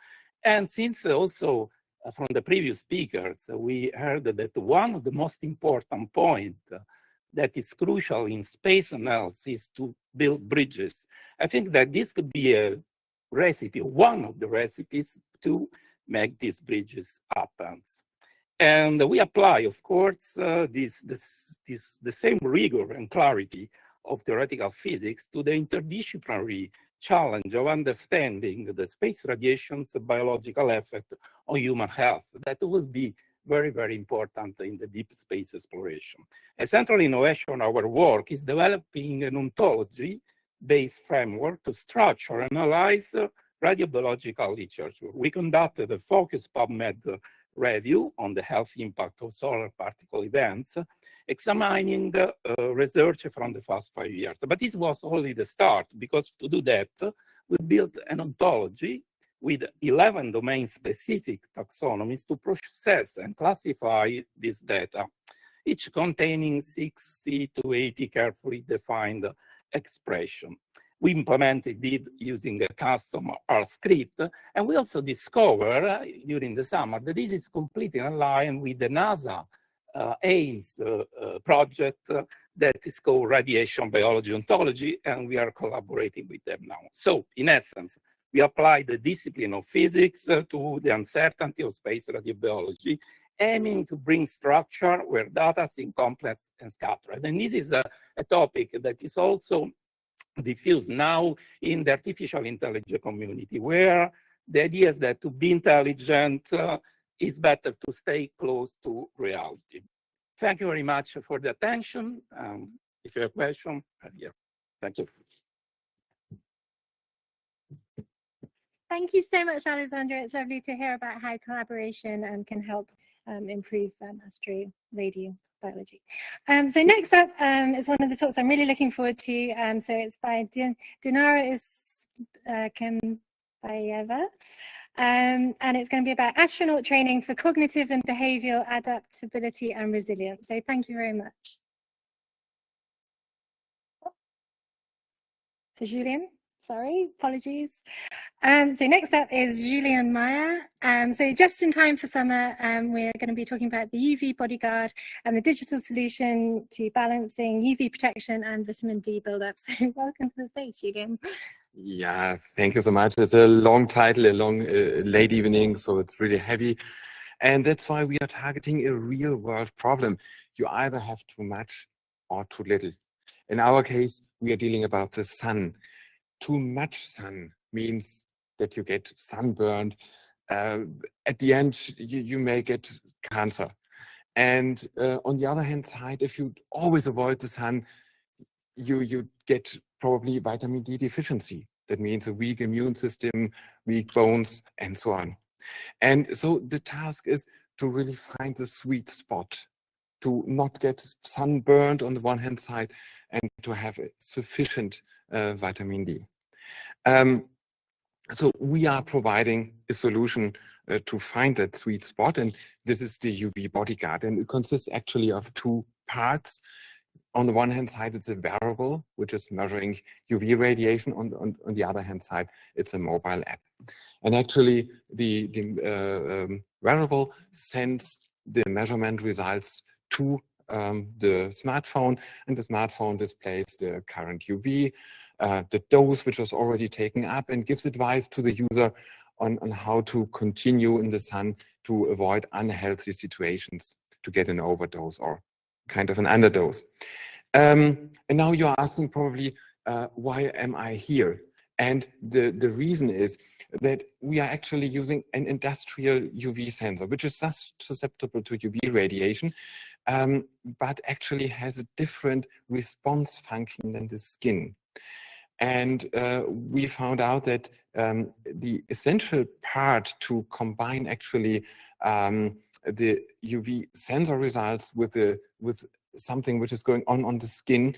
And since also from the previous speakers, we heard that one of the most important points that is crucial in space and health is to build bridges. I think that this could be a recipe, one of the recipes to make these bridges happen. And we apply, of course, the same rigor and clarity of theoretical physics to the interdisciplinary challenge of understanding the space radiation's biological effect on human health. That will be very, very important in the deep space exploration. A central innovation in our work is developing an ontology-based framework to structure and analyze radiobiological literature. We conducted a focused PubMed review on the health impact of solar particle events, examining research from the past 5 years. But this was only the start, because to do that, we built an ontology with 11 domain-specific taxonomies to process and classify this data, each containing 60 to 80 carefully defined expressions. We implemented it using a custom R script, and we also discovered during the summer that this is completely in line with the NASA AIMS project that is called Radiation Biology Ontology, and we are collaborating with them now. So, in essence, we apply the discipline of physics to the uncertainty of space radiobiology, aiming to bring structure where data seem complex and scattered. And this is a topic that is also diffused now in the artificial intelligence community, where the idea is that to be intelligent is better to stay close to reality. Thank you very much for the attention. If you have a question, I'm here. Thank you. Thank you so much, Alessandro. It's lovely to hear about how collaboration can help improve astro radio biology. So next up is one of the talks I'm really looking forward to. So it's by Dinara Iskembayeva. And it's going to be about astronaut training for cognitive and behavioral adaptability and resilience. So thank you very much. Julien, sorry, apologies. So next up is Julien Meyer. So just in time for summer, we're going to be talking about the UV bodyguard and the digital solution to balancing UV protection and vitamin D buildup. So welcome to the stage, Julien. Yeah, thank you so much. It's a long title, a long late evening, so it's really heavy. And that's why we are targeting a real world problem. You either have too much or too little. In our case, we are dealing about the sun. Too much sun means that you get sunburned. At the end, you may get cancer. And on the other hand side, if you always avoid the sun, you get probably vitamin D deficiency. That means a weak immune system, weak bones, and so on. And so the task is to really find the sweet spot, to not get sunburned on the one hand side, and to have sufficient vitamin D. So we are providing a solution to find that sweet spot, and this is the UV bodyguard, and it consists actually of two parts. On the one hand side, it's a wearable, which is measuring UV radiation. On the other hand side, it's a mobile app. And actually, the wearable sends the measurement results to the smartphone, and the smartphone displays the current UV, the dose which was already taken up, and gives advice to the user on how to continue in the sun to avoid unhealthy situations, to get an overdose or kind of an underdose. And now you're asking probably, why am I here? And the reason is that we are actually using an industrial UV sensor, which is thus susceptible to UV radiation, but actually has a different response function than the skin. And we found out that the essential part to combine actually the UV sensor results with something which is going on the skin.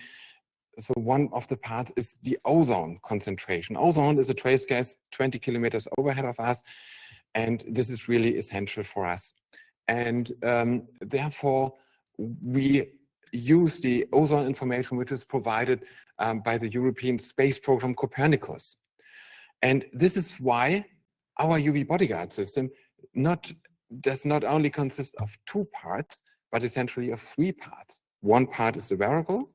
So one of the parts is the ozone concentration. Ozone is a trace gas 20 kilometers overhead of us, and this is really essential for us. And therefore, we use the ozone information which is provided by the European Space Program Copernicus. And this is why our UV bodyguard system does not only consist of 2 parts, but essentially of 3 parts. One part is the wearable,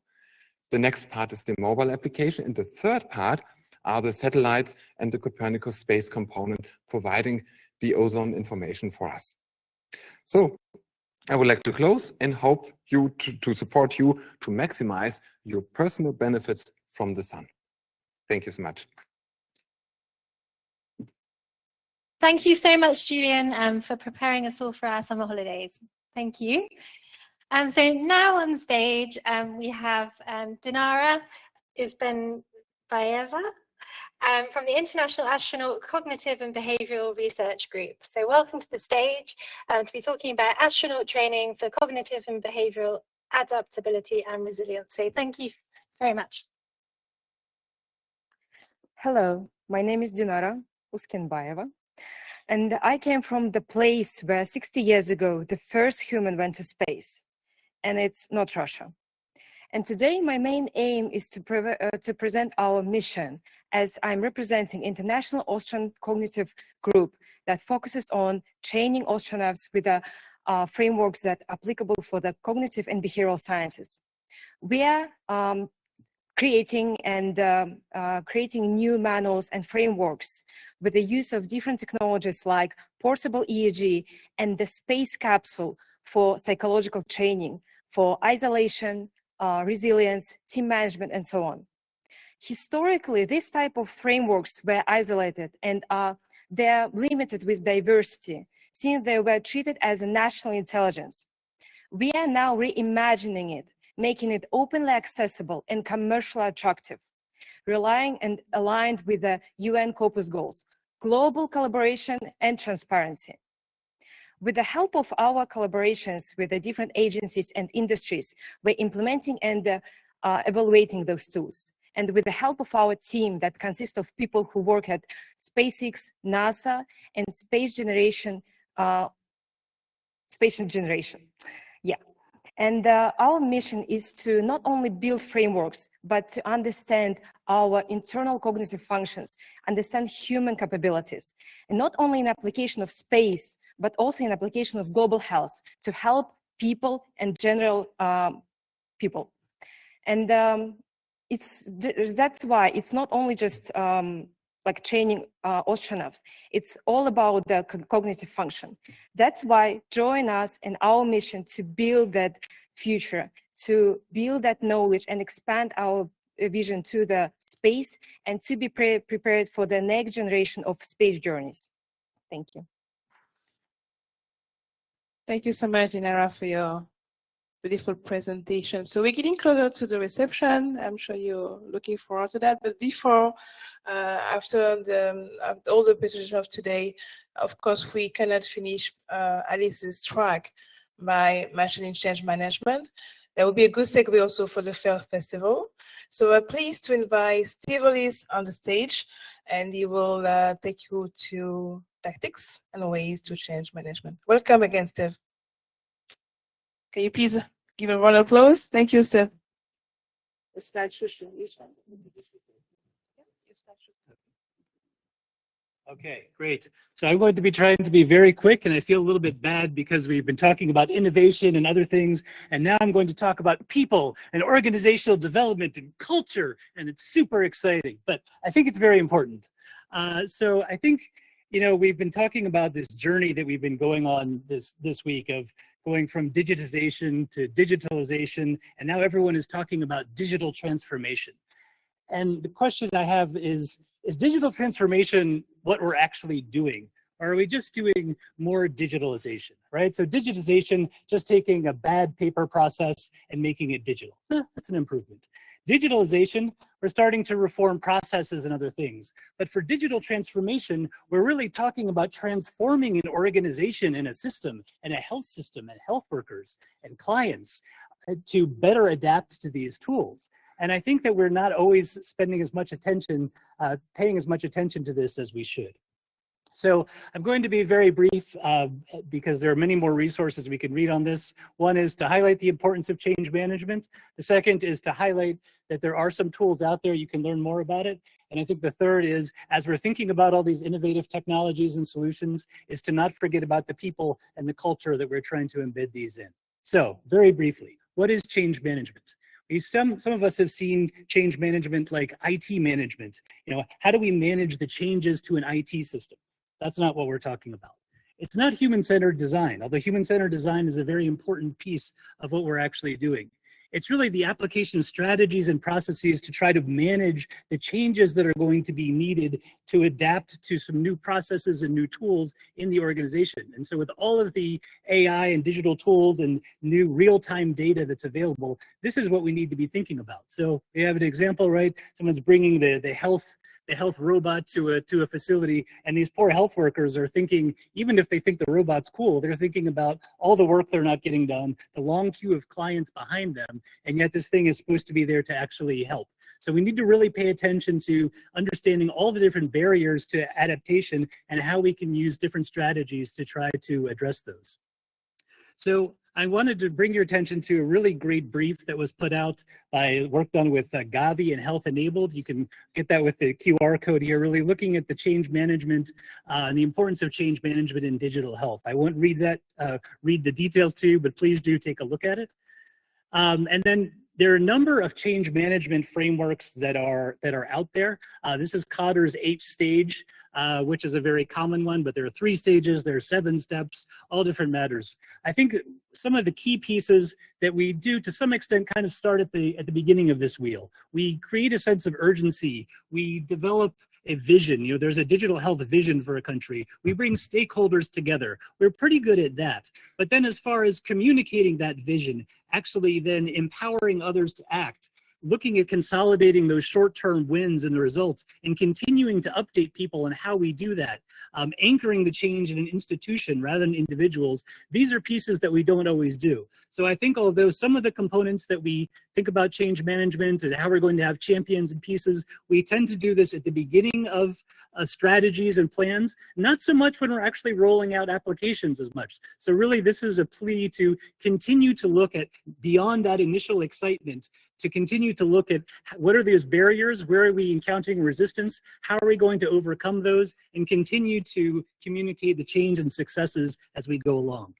the next part is the mobile application, and the third part are the satellites and the Copernicus space component providing the ozone information for us. So I would like to close and hope you to support you to maximize your personal benefits from the sun. Thank you so much. Thank you so much, Julian, for preparing us all for our summer holidays. Thank you. So now on stage, we have Dinara Uzbenbayeva from the International Astronaut Cognitive and Behavioral Research Group. So welcome to the stage to be talking about astronaut training for cognitive and behavioral adaptability and resilience. So thank you very much. Hello, my name is Dinara Uzbenbayeva, and I came from the place where 60 years ago the first human went to space, and it's not Russia. And today my main aim is to present our mission, as I'm representing International Austrian Cognitive Group that focuses on training astronauts with the frameworks that are applicable for the cognitive and behavioral sciences. We are creating new manuals and frameworks with the use of different technologies like portable EEG and the space capsule for psychological training, for isolation, resilience, team management, and so on. Historically, this type of frameworks were isolated and they're limited with diversity, since they were treated as a national intelligence. We are now reimagining it, making it openly accessible and commercially attractive, relying and aligned with the UN Scopus goals, global collaboration and transparency. With the help of our collaborations with the different agencies and industries, we're implementing and evaluating those tools. And with the help of our team that consists of people who work at SpaceX, NASA, and Space Generation. Yeah. And our mission is to not only build frameworks, but to understand our internal cognitive functions, understand human capabilities, and not only in application of space, but also in application of global health to help people and general people. And that's why it's not only just like training astronauts, it's all about the cognitive function. That's why join us in our mission to build that future, to build that knowledge and expand our vision to the space and to be prepared for the next generation of space journeys. Thank you. Thank you so much, Dinara, for your beautiful presentation. So we're getting closer to the reception. I'm sure you're looking forward to that. But before, after all the presentation of today, of course, we cannot finish Alice's track by mentioning change management. That would be a good segue also for the Fall Festival. So we're pleased to invite Steve Ellis on the stage, and he will take you to tactics and ways to change management. Welcome again, Steve. Can you please give a round of applause? Thank you, Steve. Okay, great. So I'm going to be trying to be very quick, and I feel a little bit bad because we've been talking about innovation and other things, and now I'm going to talk about people and organizational development and culture, and it's super exciting, but I think it's very important. So I think, you know, we've been talking about this journey that we've been going on this week of going from digitization to digitalization, and now everyone is talking about digital transformation. And the question I have is digital transformation what we're actually doing? Or are we just doing more digitalization, right? So digitization, just taking a bad paper process and making it digital. That's an improvement. Digitalization, we're starting to reform processes and other things. But for digital transformation, we're really talking about transforming an organization and a system and a health system and health workers and clients to better adapt to these tools. And I think that we're not always spending as much attention, paying as much attention to this as we should. So I'm going to be very brief because there are many more resources we can read on this. One is to highlight the importance of change management. The second is to highlight that there are some tools out there you can learn more about it. And I think the third is, as we're thinking about all these innovative technologies and solutions, is to not forget about the people and the culture that we're trying to embed these in. So very briefly, what is change management? Some of us have seen change management like IT management. You know, how do we manage the changes to an IT system? That's not what we're talking about. It's not human-centered design, although human-centered design is a very important piece of what we're actually doing. It's really the application of strategies and processes to try to manage the changes that are going to be needed to adapt to some new processes and new tools in the organization. And so with all of the AI and digital tools and new real-time data that's available, this is what we need to be thinking about. So we have an example, right? Someone's bringing the health robot to a facility, and these poor health workers are thinking, even if they think the robot's cool, they're thinking about all the work they're not getting done, the long queue of clients behind them, and yet this thing is supposed to be there to actually help. So we need to really pay attention to understanding all the different barriers to adaptation and how we can use different strategies to try to address those. So I wanted to bring your attention to a really great brief that was put out by work done with Gavi and Health Enabled. You can get that with the QR code here, really looking at the change management and the importance of change management in digital health. I won't read the details to you, but please do take a look at it. And then there are a number of change management frameworks that are out there. This is Kotter's 8-stage, which is a very common one, but there are 3 stages, there are 7 steps, all different matters. I think some of the key pieces that we do to some extent kind of start at the beginning of this wheel. We create a sense of urgency. We develop a vision. You know, there's a digital health vision for a country. We bring stakeholders together. We're pretty good at that. But then as far as communicating that vision, actually then empowering others to act, looking at consolidating those short-term wins and the results and continuing to update people on how we do that, anchoring the change in an institution rather than individuals, these are pieces that we don't always do. So I think although some of the components that we think about change management and how we're going to have champions and pieces, we tend to do this at the beginning of strategies and plans, not so much when we're actually rolling out applications as much. So really this is a plea to continue to look at beyond that initial excitement, to continue to look at what are those barriers, where are we encountering resistance, how are we going to overcome those, and continue to communicate the change and successes as we go along.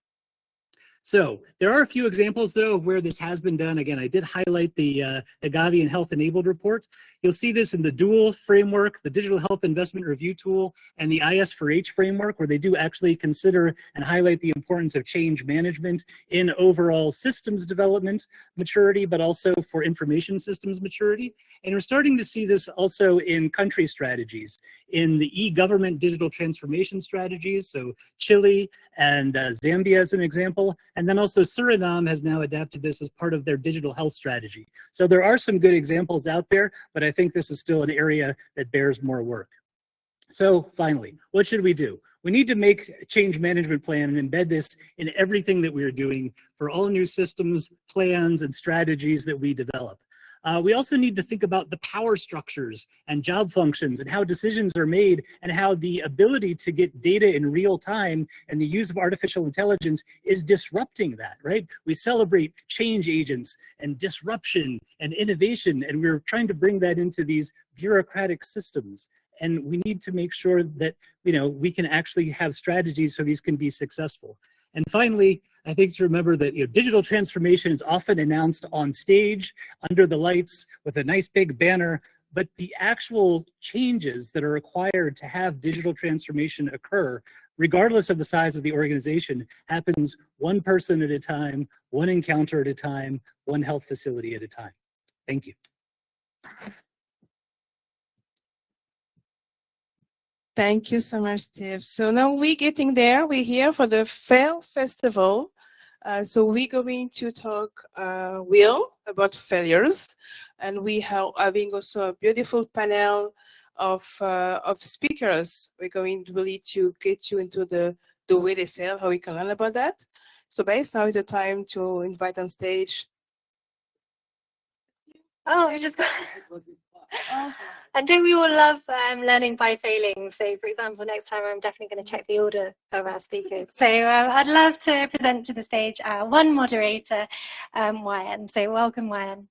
So there are a few examples, though, of where this has been done. Again, I did highlight the Gavi and Health Enabled report. You'll see this in the DUAL framework, the Digital Health Investment Review Tool, and the IS4H framework, where they do actually consider and highlight the importance of change management in overall systems development maturity, but also for information systems maturity. And we're starting to see this also in country strategies, in the e-government digital transformation strategies. So Chile and Zambia as an example. And then also Suriname has now adapted this as part of their digital health strategy. So there are some good examples out there, but I think this is still an area that bears more work. So finally, what should we do? We need to make a change management plan and embed this in everything that we're doing for all new systems, plans, and strategies that we develop. We also need to think about the power structures and job functions and how decisions are made and how the ability to get data in real time and the use of artificial intelligence is disrupting that, right? We celebrate change agents and disruption and innovation, and we're trying to bring that into these bureaucratic systems. And we need to make sure that, you know, we can actually have strategies so these can be successful. And finally, I think to remember that, you know, digital transformation is often announced on stage, under the lights, with a nice big banner, but the actual changes that are required to have digital transformation occur, regardless of the size of the organization, happens one person at a time, one encounter at a time, one health facility at a time. Thank you. Thank you so much, Steve. So now we're getting there. We're here for the Fail Festival. So we're going to talk, Will, about failures. And we are having also a beautiful panel of speakers. We're going really to get you into the way they fail, how we can learn about that. So Beth, now is the time to invite on stage. Oh, I just got... And don't we all love learning by failing? So, for example, next time I'm definitely going to check the order of our speakers. So I'd love to present to the stage one moderator, YN. So welcome, YN.